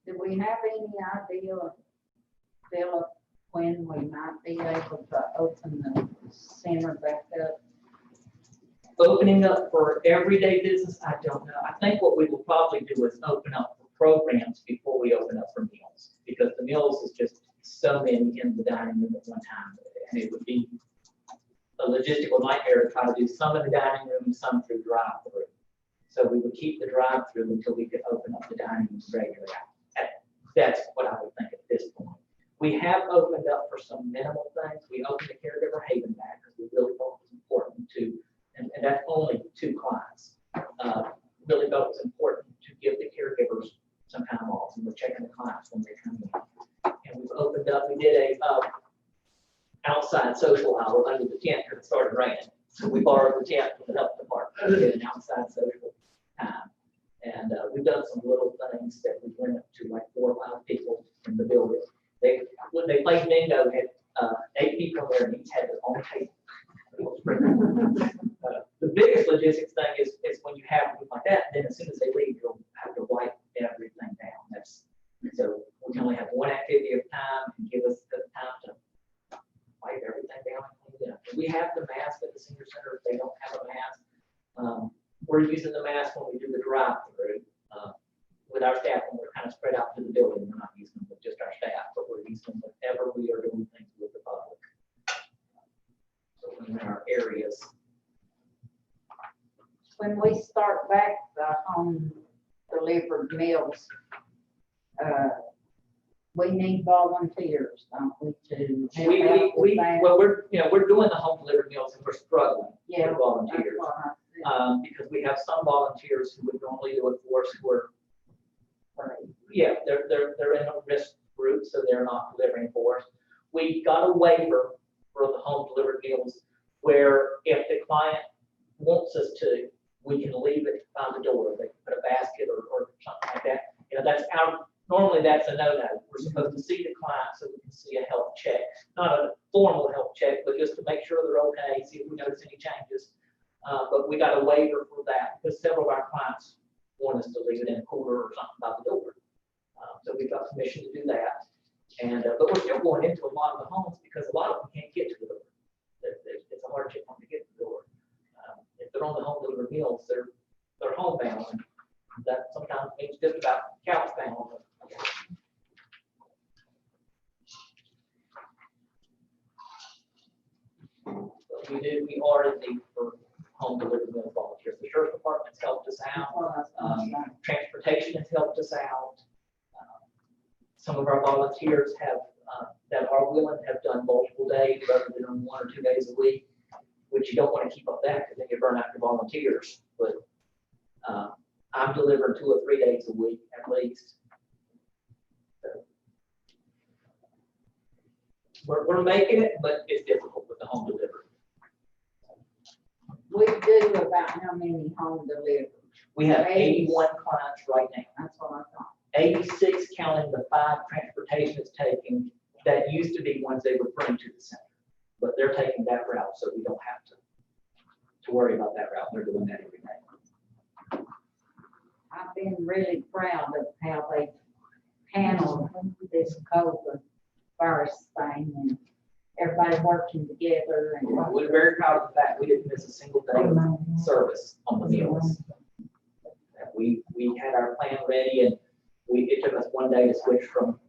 Do we have any idea, Philip, when we might be able to open the center back up? Opening up for everyday business, I don't know. I think what we will probably do is open up for programs before we open up for meals, because the meals is just so many in the dining room at one time, and it would be a logistical nightmare to try to do some in the dining room and some through drive-through. So we would keep the drive-through until we could open up the dining room regularly. That's what I would think at this point. We have opened up for some minimal things. We opened the caregiver haven back because we really thought it was important to, and that's only 2 clients. Really felt it was important to give the caregivers some time off, and we're checking the clients when they come in. And we've opened up, we did a outside social hour under the tent because it started raining. So we borrowed the tent from the health department. We did an outside social time. And we've done some little things that we limit to like 4 or 5 people in the building. When they played bingo, had 8 people there and each had their own table. The biggest logistics thing is when you have group like that, then as soon as they leave, you'll have to wipe everything down. So we can only have 1 activity at a time and give us the time to wipe everything down and clean it up. We have the mask at the senior center if they don't have a mask. We're using the mask when we do the drive-through with our staff, when we're kind of spread out to the building. We're not using them with just our staff, but we're using them whenever we are doing things with the public. So in our areas. When we start back the home delivered meals, we need volunteers, don't we, to help with that? Well, we're doing the home delivered meals and we're struggling Yeah, with volunteers. that's what I said. Because we have some volunteers who would normally do it for us who are, Right. yeah, they're in a risk group, so they're not delivering for us. We got a waiver for the home delivered meals where if the client wants us to, we can leave it by the door. They can put a basket or something like that. You know, normally that's a no-no. We're supposed to see the client so we can see a health check, not a formal health check, but just to make sure they're okay, see if we notice any changes. But we got a waiver for that because several of our clients want us to leave it in a cooler or something by the door. So we've got permission to do that. And but we're still going into a lot of the homes because a lot of them can't get to the door. It's a hardship for them to get to the door. If they're on the home delivered meals, they're homebound, and that sometimes means just about couch bound. We are in need for home delivered meal volunteers. The sheriff's department's helped us out. Transportation has helped us out. Some of our volunteers have that are willing have done multiple days rather than on 1 or 2 days a week, which you don't want to keep up that because then you burn out your volunteers. But I'm delivering 2 or 3 days a week at least. So we're making it, but it's difficult with the home delivery. We do about how many home deliveries? We have 81 clients right now. That's what I thought. 86 counting the 5 transportation it's taking that used to be ones they would bring to the center. But they're taking that route, so we don't have to worry about that route. They're doing that every day. I've been really proud of how they handled this COVID virus thing and everybody working together. And We're very proud of the fact we didn't miss a single day of service on the meals. We had our plan ready, and it took us 1 day to switch from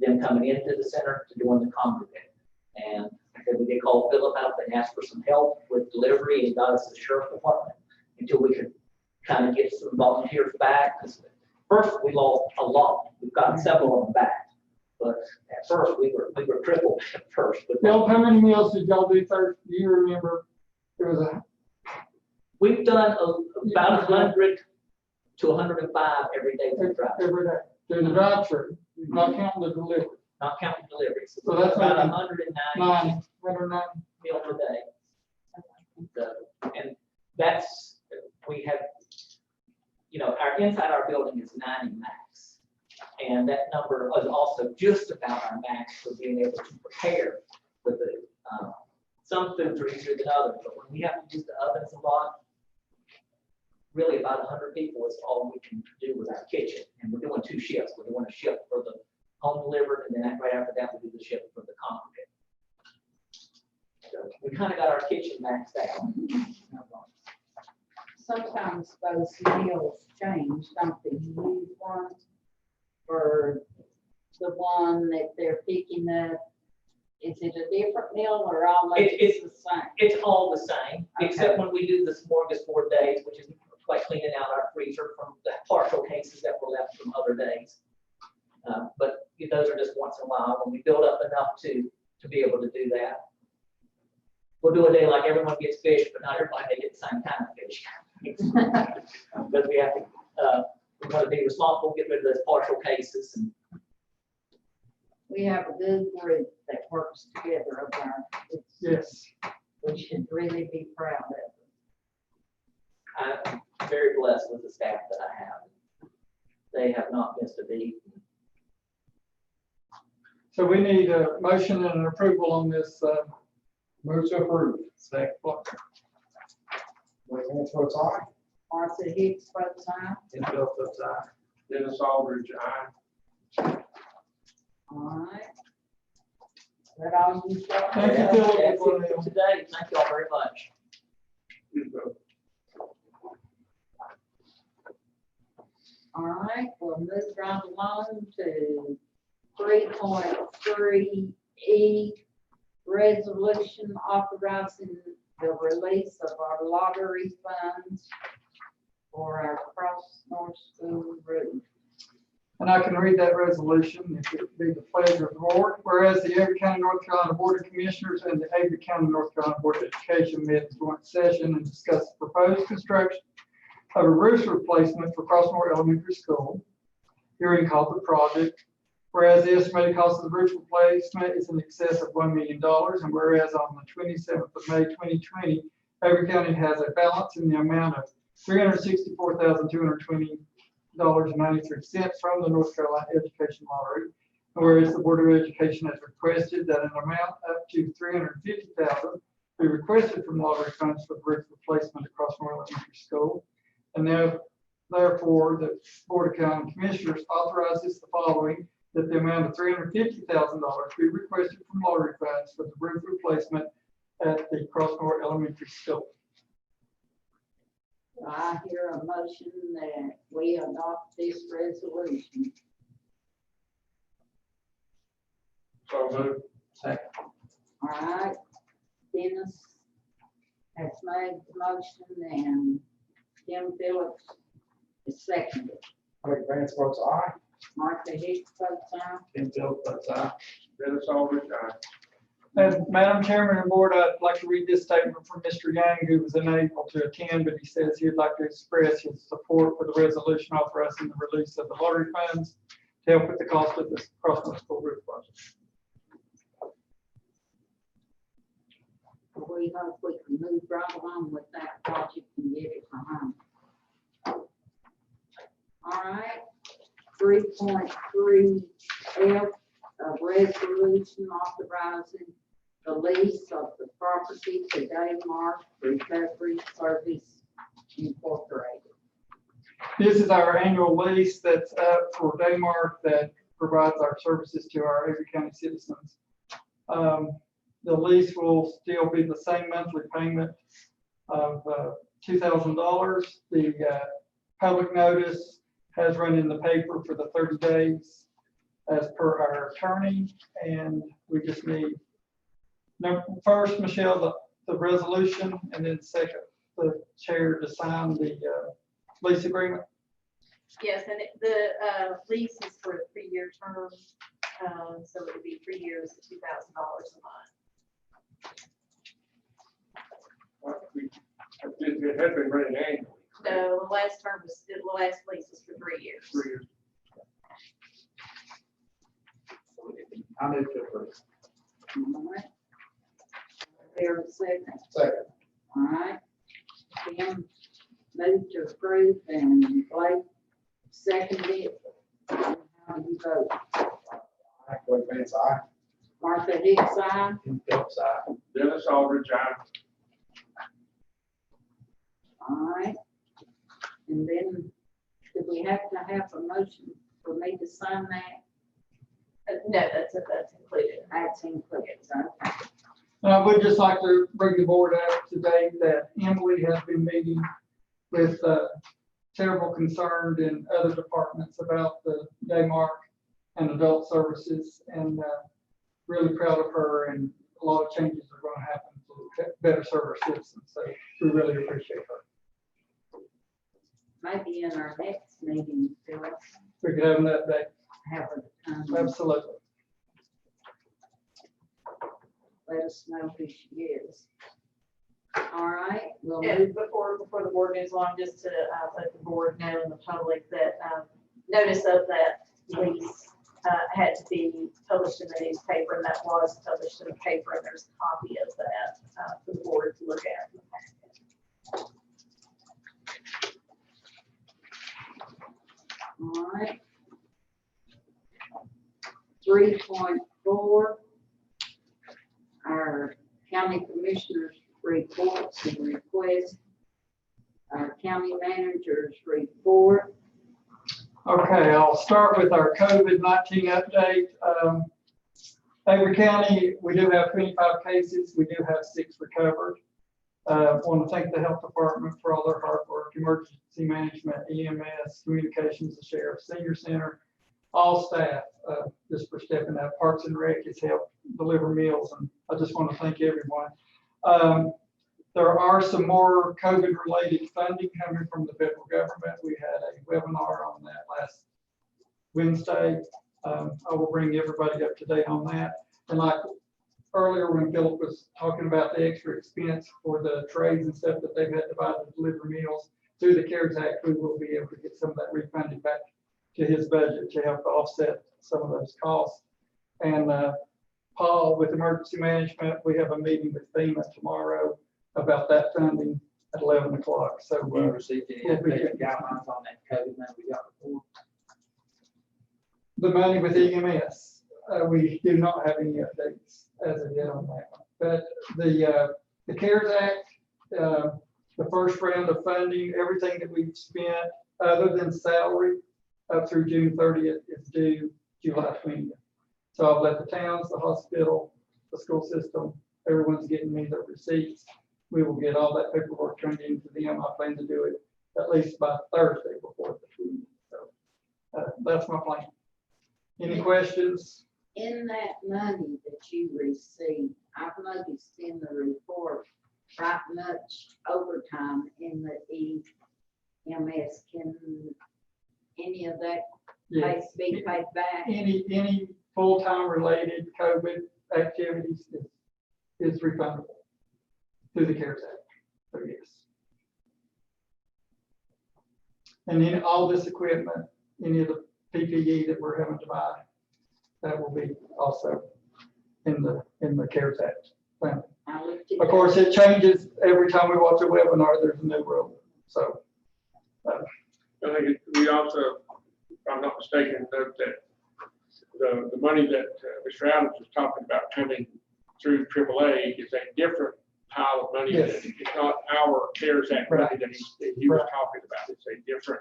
them coming into the center to doing the congregate. And like I said, we did call Philip out and asked for some help with delivery, and he got us to the sheriff's department until we could kind of get some volunteers back. Because first we lost a lot. We've gotten several of them back, but at first we were tripled at first. Bill, how many meals did y'all do first? Do you remember? We've done about 100 to 105 every day through drive. Every day. Through the drive-through. not counting the delivery. not counting deliveries. So that's about making 190 109. meals a day. And that's, we have, our inside our building is 90 max. And that number is also just about our max for being able to prepare for the, some foods are easier than others, but when we have to use the ovens a lot, really about 100 people is all we can do with our kitchen. And we're doing 2 shifts. We're doing a shift for the home delivered, and then right after that, we do the shift for the congregate. So we kind of got our kitchen maxed out. Sometimes those meals change, don't they? You use one for the one that they're picking up. Is it a different meal or almost It's the same? It's all the same, Okay. except when we do the smorgasbord days, which is like cleaning out our freezer from the partial cases that were left from other days. But those are just once in a while when we build up enough to be able to do that. We'll do a day like everyone gets fish, but not everybody may get the same kind of fish. But we have to, we want to be responsible, get rid of those partial cases. And We have a good group that works together over there. Yes. We should really be proud of it. I'm very blessed with the staff that I have. They have not missed a beat. So we need a motion and an approval on this. Move to approve. Second. Wait, Lance votes aye. Martha Hicks votes aye. And Bill votes aye. Dennis Aldridge, aye. All right. That all you got? Thank you, That's Philip. it for today. Thank you all very much. Good vote. All right, we'll move right along to 3.3E, resolution authorizing the release of our lottery funds for our Cross North School roof. And I can read that resolution if it be the pleasure of the board. Whereas the Avery County, North Carolina Board of Commissioners and the Avery County, North Carolina Board of Education met in joint session and discussed the proposed construction of a roof replacement for Crossmore Elementary School. Hearing called the project. Whereas the estimated cost of the roof replacement is in excess of $1 million, and whereas on the 27th of May 2020, Avery County has a balance in the amount of $364,220.93 from the North Carolina Education Lottery. And whereas the Board of Education has requested that an amount up to $350,000 be requested from lottery funds for the roof replacement across Crossmore Elementary School. And now, therefore, the Board of County Commissioners authorizes the following: that the amount of $350,000 be requested from lottery funds for the roof replacement at the Crossmore Elementary School. I hear a motion that we adopt this resolution. So moved. All right, Dennis has made the motion and Tim Phillips is seconded. Wait, Lance votes aye. Martha Hicks votes aye. And Bill votes aye. Dennis Aldridge, aye. And Madam Chairman and Board, I'd like to read this statement from Mr. Yang, who was unable to attend, but he says he'd like to express his support for the resolution authorizing the release of the lottery funds to help with the cost of this Crossmore School roof project. We hope we can move right along with that project and get it behind. All right, 3.3F, a resolution authorizing the lease of the property to Daymark Recovery Service Incorporated. This is our annual lease that's up for Daymark that provides our services to our Avery County citizens. The lease will still be the same monthly payment of $2,000. The public notice has run in the paper for the 30 days as per our attorney, and we just need first, Michelle, the resolution, and then second, the chair to sign the lease agreement. Yes, and the lease is for a 3-year term, so it would be 3 years at $2,000 a month. It had been running annually. So the last term was, the last lease was for 3 years. 3 years. I move to approve. All right. There a second. Second. All right. Tim moved to approve and Blake seconded it. How do you vote? Blake Vance, aye. Martha Hicks, aye. Tim Phillips, aye. Dennis Aldridge, aye. All right. And then, do we have to have a motion for me to sign that? No, that's included. That's included, okay. I would just like to bring the board up to date that Emily has been meeting with terrible concern in other departments about the Daymark and adult services, and really proud of her, and a lot of changes are going to happen to better serve our citizens. So we really appreciate her. Maybe in our next meeting, Phyllis, We could have an update. have her come Absolutely. let us know who she is. All right, we'll And move. before the board moves on, just to let the board know and the public that notice of that lease had to be published in the newspaper, and that was published in the paper, and there's a copy of that for the board to look at. All right. 3.4, our county commissioners reports and requests. Our county managers report. Okay, I'll start with our COVID-19 update. Avery County, we do have 25 cases. We do have 6 recovered. Want to thank the health department for all their hard work, emergency management, EMS, communications, the sheriff, senior center, all staff, just for stepping up. Parks and Rec has helped deliver meals, and I just want to thank everyone. There are some more COVID-related funding coming from the federal government. We had a webinar on that last Wednesday. I will bring everybody up to date on that. And like earlier when Philip was talking about the extra expense for the trays and stuff that they've had to buy to deliver meals, through the CARES Act, we will be able to get some of that refunded back to his budget to help offset some of those costs. And Paul, with emergency management, we have a meeting with FEMA tomorrow about that funding at 11 o'clock. So We received any we'll be updated good. guidelines on that COVID that we got before. The money with EMS, we do not have any updates as of yet on that one. But the CARES Act, the first round of funding, everything that we've spent other than salary up through June 30th is due July 20th. So I've let the towns, the hospital, the school system, everyone's getting me their receipts. We will get all that paperwork turned into them. I plan to do it at least by Thursday before the 20th. So that's my plan. Any questions? In that money that you received, I've noticed in the report, right much overtime in the EMS. Can any of that Yes. be paid back? Any full-time related COVID activities is refundable through the CARES Act. So yes. And then all this equipment, any of the PPE that we're having to buy, that will be also in the CARES Act funding. I looked at Of course, it changes every time we watch a webinar. There's a new rule. So I think we also, if I'm not mistaken, note that the money that Mr. Adams was talking about coming through AAA is a different pile of money. Yes. It's not our CARES Act money that he was talking about. It's a different,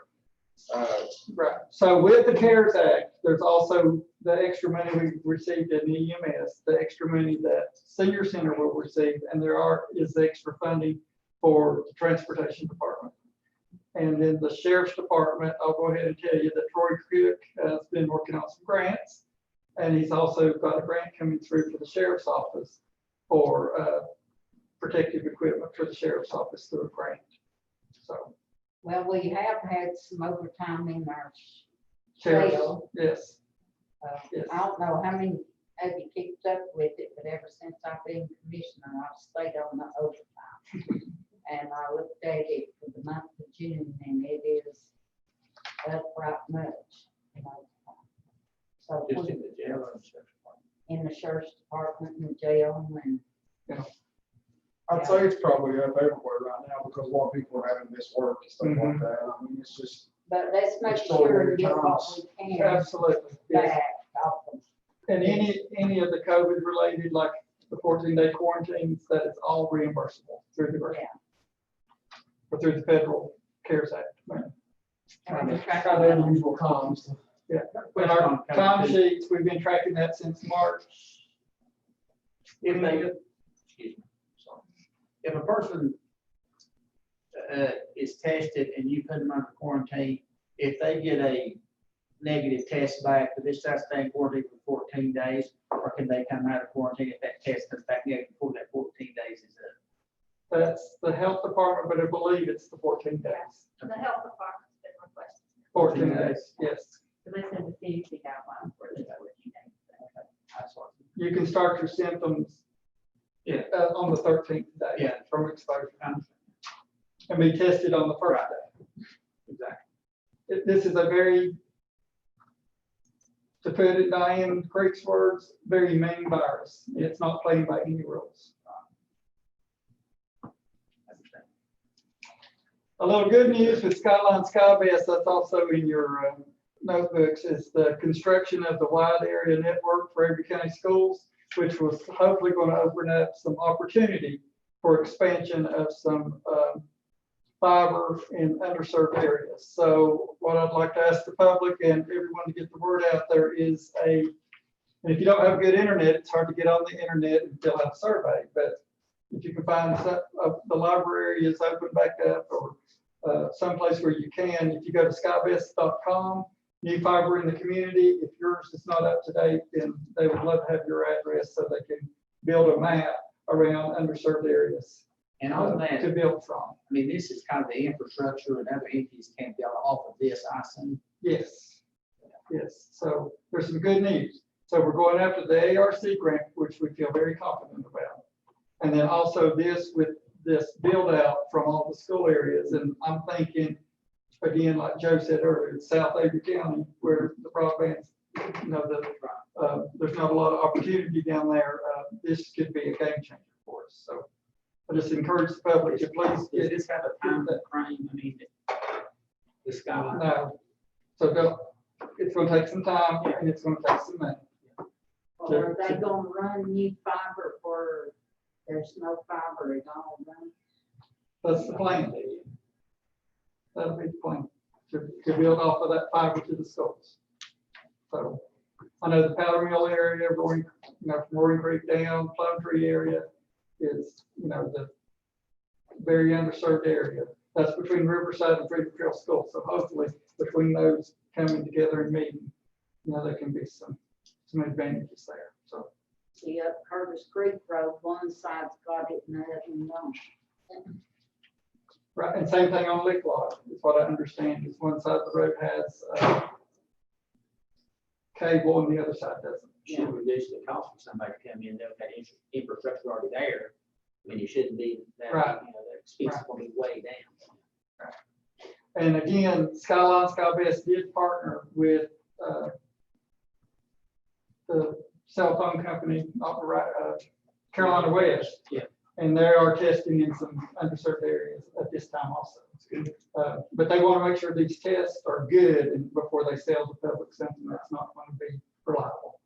right. So with the CARES Act, there's also the extra money we received in the EMS, the extra money that senior center will receive, and is the extra funding for the transportation department. And then the sheriff's department, I'll go ahead and tell you that Troy Cook has been working on some grants, and he's also got a grant coming through for the sheriff's office for protective equipment for the sheriff's office through a grant. So. well, we have had some overtime in our Sheriff's, jail. yes. Yes. I don't know how many have you kept up with it, but ever since I've been commissioner, I've stayed on the overtime. And I looked at it for the month of June, and it is up right much. You know. So Just in the jail or the sheriff's department? in the sheriff's department and jail and. I'd say it's probably up everywhere right now because a lot of people are having this work and stuff like that. I mean, it's just, But let's make sure and get what we can Absolutely. Yes. back off them. And any of the COVID related, like the 14-day quarantines, that is all reimbursable through the grant. Or through the federal CARES Act. kind of unusual times. Yeah, and our time sheets, we've been tracking that since March. If they, excuse me, sorry. If a person is tested and you put them under quarantine, if they get a negative test back, do they stay in quarantine for 14 days? Or can they come out of quarantine if that test comes back negative before that 14 days is up? That's the health department, but I believe it's the 14 days. The health department's been requesting. 14 days, yes. So they send the CDC guidelines for the 14 days. That's what. You can start your symptoms on the 13th day Yeah. from exposure. And be tested on the first day. Exactly. This is a very, to put it in Diane Creek's words, very mean virus. It's not playing by any rules. A little good news with Skyline Skybest, that's also in your notebooks, is the construction of the wide area network for Avery County schools, which was hopefully going to open up some opportunity for expansion of some fiber in underserved areas. So what I'd like to ask the public and everyone to get the word out there is and if you don't have good internet, it's hard to get on the internet and fill out a survey, but if you can find the library is open back up or someplace where you can, if you go to skybest.com, new fiber in the community, if yours is not up to date, then they would love to have your address so they can build a map around underserved areas. And on that, To build from. I mean, this is kind of the infrastructure and other entities can't build off of this, I assume. Yes. Yes. So there's some good news. So we're going after the ARC grant, which we feel very confident about. And then also this with this build out from all the school areas. And I'm thinking, again, like Joe said earlier, it's South Avery County where the broadband, there's not a lot of opportunity down there. This could be a game changer for us. So I just encourage the public to please Does get this have a time frame? I mean, the Skyline. no. So don't, it's gonna take some time and it's gonna take some money. Or are they gonna run new fiber for, there's no fiber at all, right? That's the plan. That'll be the plan, to build off of that fiber to the schools. So I know the Powder Mill area, from Roaring Creek down, Plum Tree area is, the very underserved area. That's between Riverside and Freedom Trail School. So hopefully between those coming together and meeting, there can be some advantages there. So. See, up Curtis Creek Road, one side's got it and the other one don't. Right, and same thing on Lick Lot, is what I understand, is one side of the road has cable and the other side doesn't. Should reduce the cost for somebody to come in, they've got infrastructure already there. I mean, you shouldn't be that, Right. The expense will be way down. And again, Skyline Skybest did partner with the cell phone company, Carolina West. Yeah. And they are testing in some underserved areas at this time also. But they want to make sure these tests are good and before they sell to the public something that's not going to be reliable.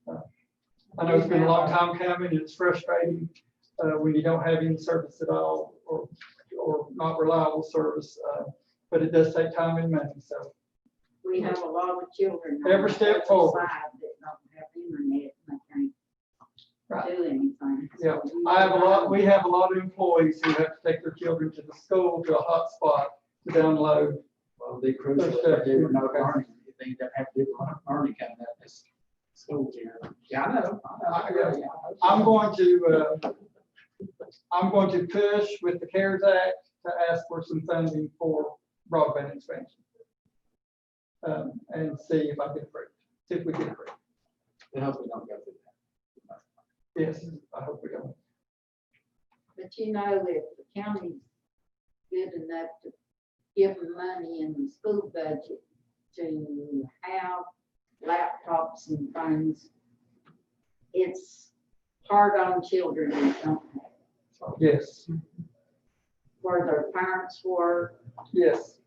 So, I know it's been a long time coming. It's frustrating when you don't have any service at all or not reliable service, but it does take time and money. So We have a lot of children. on Every the step other forward. side That don't have internet and they can't Right. do anything. Yeah, So we have a lot of employees who have to take their children to the school, to a hot spot to download. Well, it'd be crucial if they do remote learning, if they don't have to do remote learning coming up as schools here. Yeah, I know. I'm going to push with the CARES Act to ask for some funding for broadband expansion. And see if I get approved, see if we get approved. We hope we don't go through that. Yes, I hope we don't. But if the county's good enough to give them money in the school budget to have laptops and things it's hard on children who don't have, Yes, where their parents were, yes.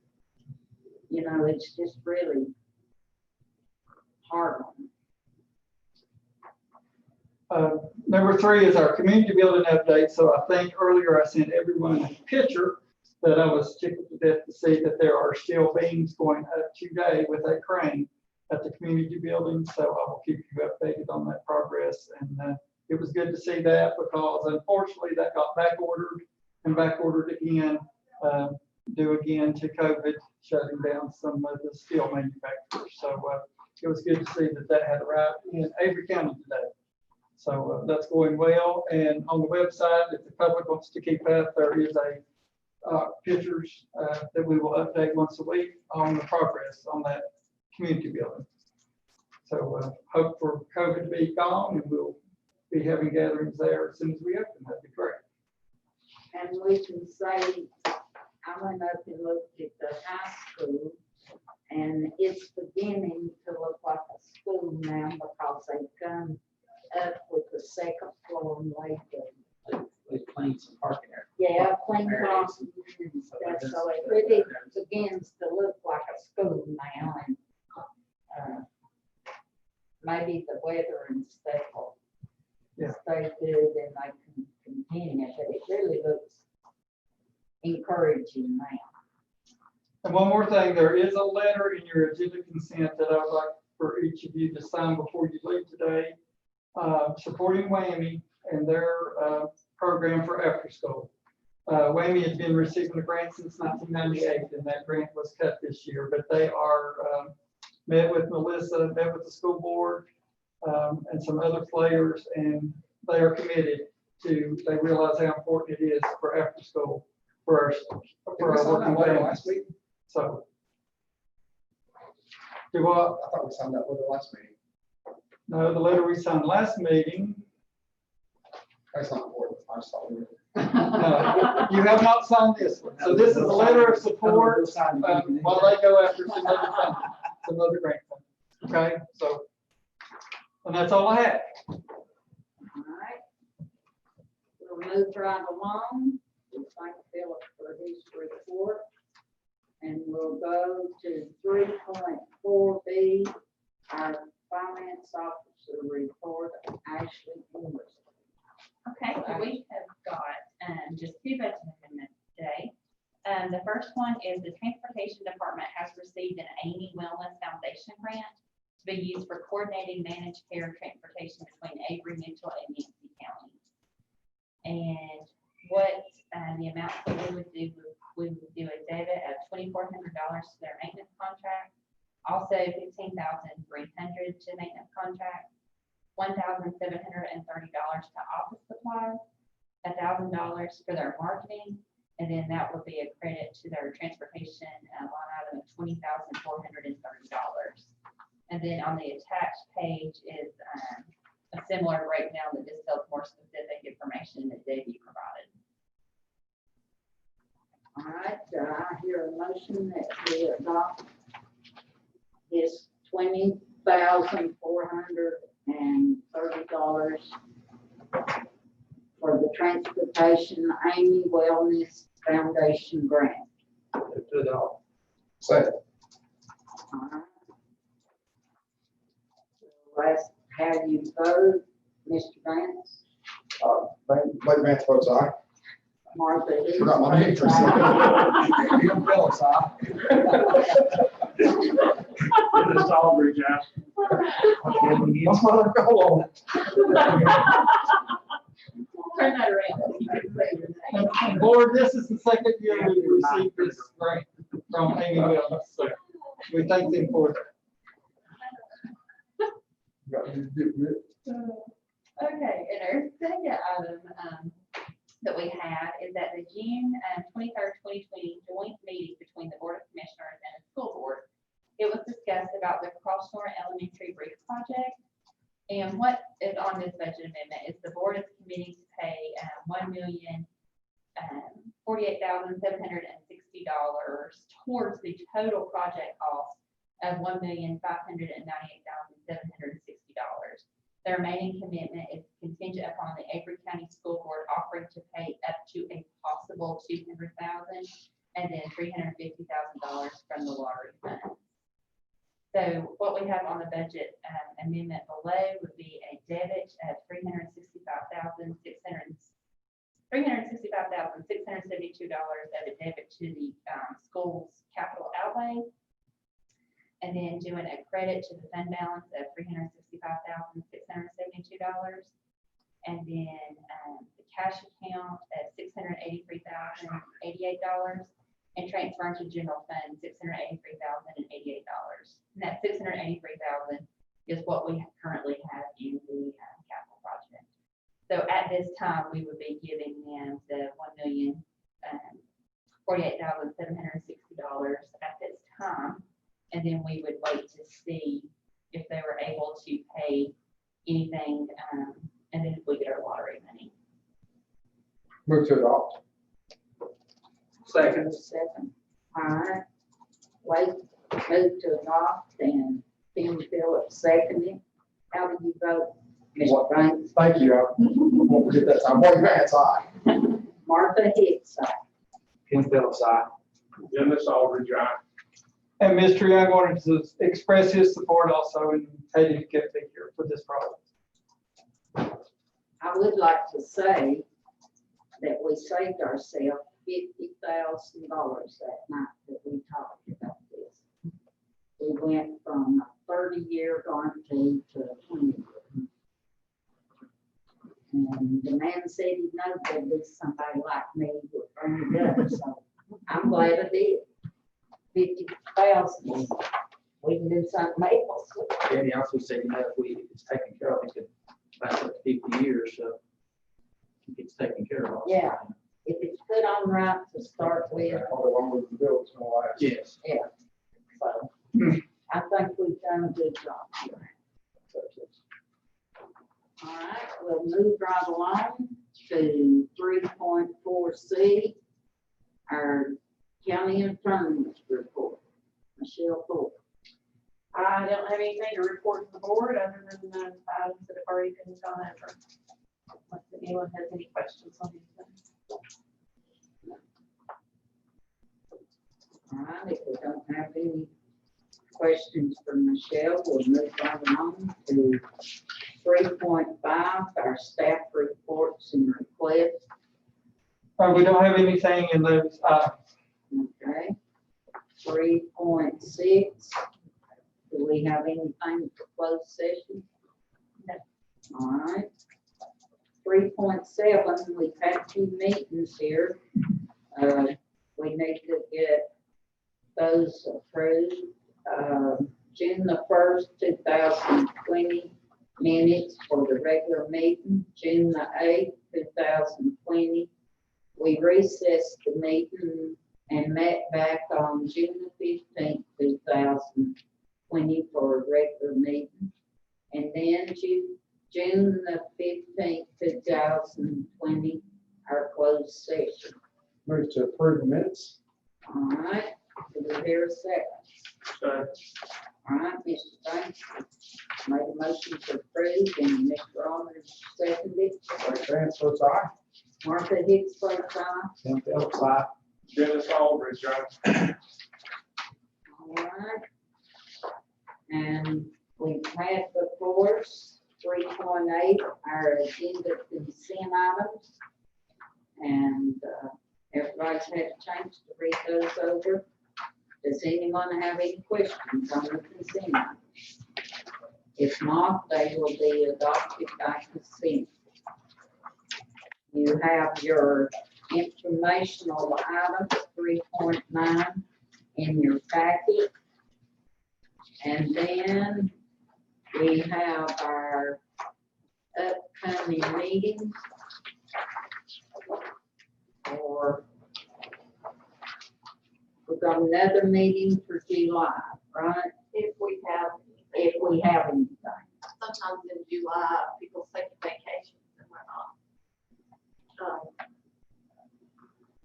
you know, it's just really hard on them. Number 3 is our community building update. So I think earlier I sent everyone a picture that I was tickled to death to see that there are still beams going up today with a crane at the community building. So I will keep you updated on that progress. And it was good to see that because unfortunately that got back ordered again, due again to COVID shutting down some of the steel manufacturers. So it was good to see that that had arrived in Avery County today. So that's going well. And on the website, if the public wants to keep up, there is a pictures that we will update once a week on the progress on that community building. So hope for COVID to be gone and we'll be having gatherings there as soon as we open. That'd be great. And we can say, I went up and looked at the high school, and it's beginning to look like a school now because they've come up with the second floor and laid the, We cleaned some parking area. yeah, clean crossings and stuff, so it really begins to look like a school now, and maybe the weather and stuff will stay good and they can continue, but it really looks encouraging now. And one more thing, there is a letter in your agenda consent that I would like for each of you to sign before you leave today, supporting WAMI and their program for after school. WAMI has been receiving a grant since 1998, and that grant was cut this year, but they are met with Melissa, met with the school board, and some other players, and they are committed to, they realize how important it is for after school for our working families. Last week? So, do what? I thought we signed that letter last meeting. No, the letter we signed last meeting. That's not important. I just thought we were. No, you have not signed this one. So this is a letter of support while they go after some other funding, some other grant funding. Okay, so, and that's all I have. All right. We'll move right along. We thank Philip for his report. And we'll go to 3.4B, our finance officer report, Ashley Emerson. Okay, so we have got just 2 budget amendments today. The first one is the Transportation Department has received an Amy Wellness Foundation grant to be used for coordinating managed care and transportation between Avery, Mitchell, and Yancey County. And what the amount that we would do a debit of $2,400 to their maintenance contract, also $15,300 to maintenance contract, $1,730 to office supplies, $1,000 for their marketing, and then that would be a credit to their transportation line item of $20,430. And then on the attached page is a similar breakdown that just tells more specific information that Debbie provided. All right, I hear a motion that we adopt this $20,430 for the Transportation Amy Wellness Foundation grant. Second. All right. Let's have you vote, Mr. Vance. Blake Vance votes aye. Martha East. Forgot my name for a second. Jim Phillips, aye. Dennis Aldridge, What's my other call on? Turn that around. And board, this is the second year we've received this grant from Amy Wellness, so we thank them for that. Okay, and our second item that we have is that the June 23rd, 2020 joint meeting between the Board of Commissioners and the school board, it was discussed about the Cross Shore Elementary Bridge project. And what is on this budget amendment is the board is committing to pay $1,048,760 towards the total project cost of $1,598,760. The remaining commitment is contingent upon the Avery County School Board offering to pay up to a possible $200,000 and then $350,000 from the lottery fund. So what we have on the budget amendment below would be a debit of $365,672 as a debit to the school's capital outlay. And then doing a credit to the fund balance of $365,672. And then the cash account of $683,088. And transferring to general fund $683,088. And that $683,000 is what we currently have in the capital project. So at this time, we would be giving them the $1,048,760 at this time. And then we would wait to see if they were able to pay anything, and then if we get our lottery money. Move to adopt. Second. Second. All right. Wait, move to adopt, and Tim Phillips seconded. How do you vote, Mr. Banks? Thank you. I won't forget that time. Boy, Vance, aye. Martha Hicks, aye. Ken Phillips, aye. Dennis Aldridge, aye. And Mr. Young wanted to express his support also in paying get figure for this project. I would like to say that we saved ourselves $50,000 that night that we talked about this. We went from a 30-year guarantee to a 20-year. And the man said he knew there'd be somebody like me who would bring it up, so I'm glad I did. 50,000, we can do something else. And he also said, if it's taken care of, it could last up to 50 years, so it's taken care of. Yeah. If it's put on right to start with, Probably longer than the bill is gonna last. Yes. so I think we've done a good job here. All right, we'll move right along to 3.4C, our county attorney's report. Michelle Thorpe. I don't have anything to report to the board other than the items that have already been gone over. Unless anyone has any questions on anything. All right, if we don't have any questions for Michelle, we'll move right along to 3.5, our staff reports and requests. We don't have anything in those. Okay. 3.6, do we have anything for closed session? No. All right. 3.7, we've had 2 meetings here. We need to get those approved. June the 1st, 2020 minutes for the regular meeting. June the 8th, 2020. We recessed the meeting and met back on June the 15th, 2020 for a regular meeting. And then June the 15th, 2020, our closed session. Move to approve the minutes. All right, do we hear a second? Second. All right, Mr. Banks made a motion to approve, and Mr. Aldridge seconded. Like Vance, votes aye. Martha Hicks votes aye. Ken Phillips, aye. Dennis Aldridge, aye. All right. And we've had before us 3.8, our agenda consent items. And everybody's had a chance to read those over. Does anyone have any questions on the consent items? If not, they will be adopted by consent. You have your informational item 3.9 in your packet. And then we have our upcoming meetings. Or we've got another meeting for July, right? If we have, If we have anything. sometimes in July, people take vacations and whatnot.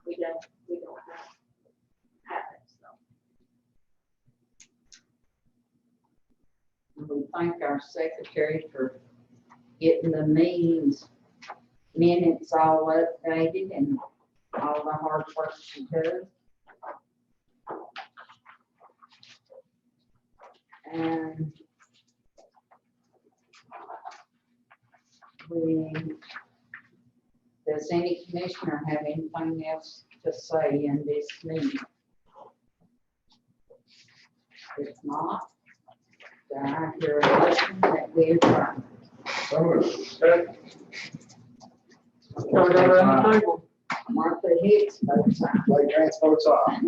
We don't have it, so. We thank our secretary for getting the meetings minutes all updated and all the hard work she does. And does any commissioner have anything else to say in this meeting? If not, then I hear a motion that we adjourn. So moved. Okay. Gotta go around the table. Martha Hicks, both sides. Blake Grant's votes aye.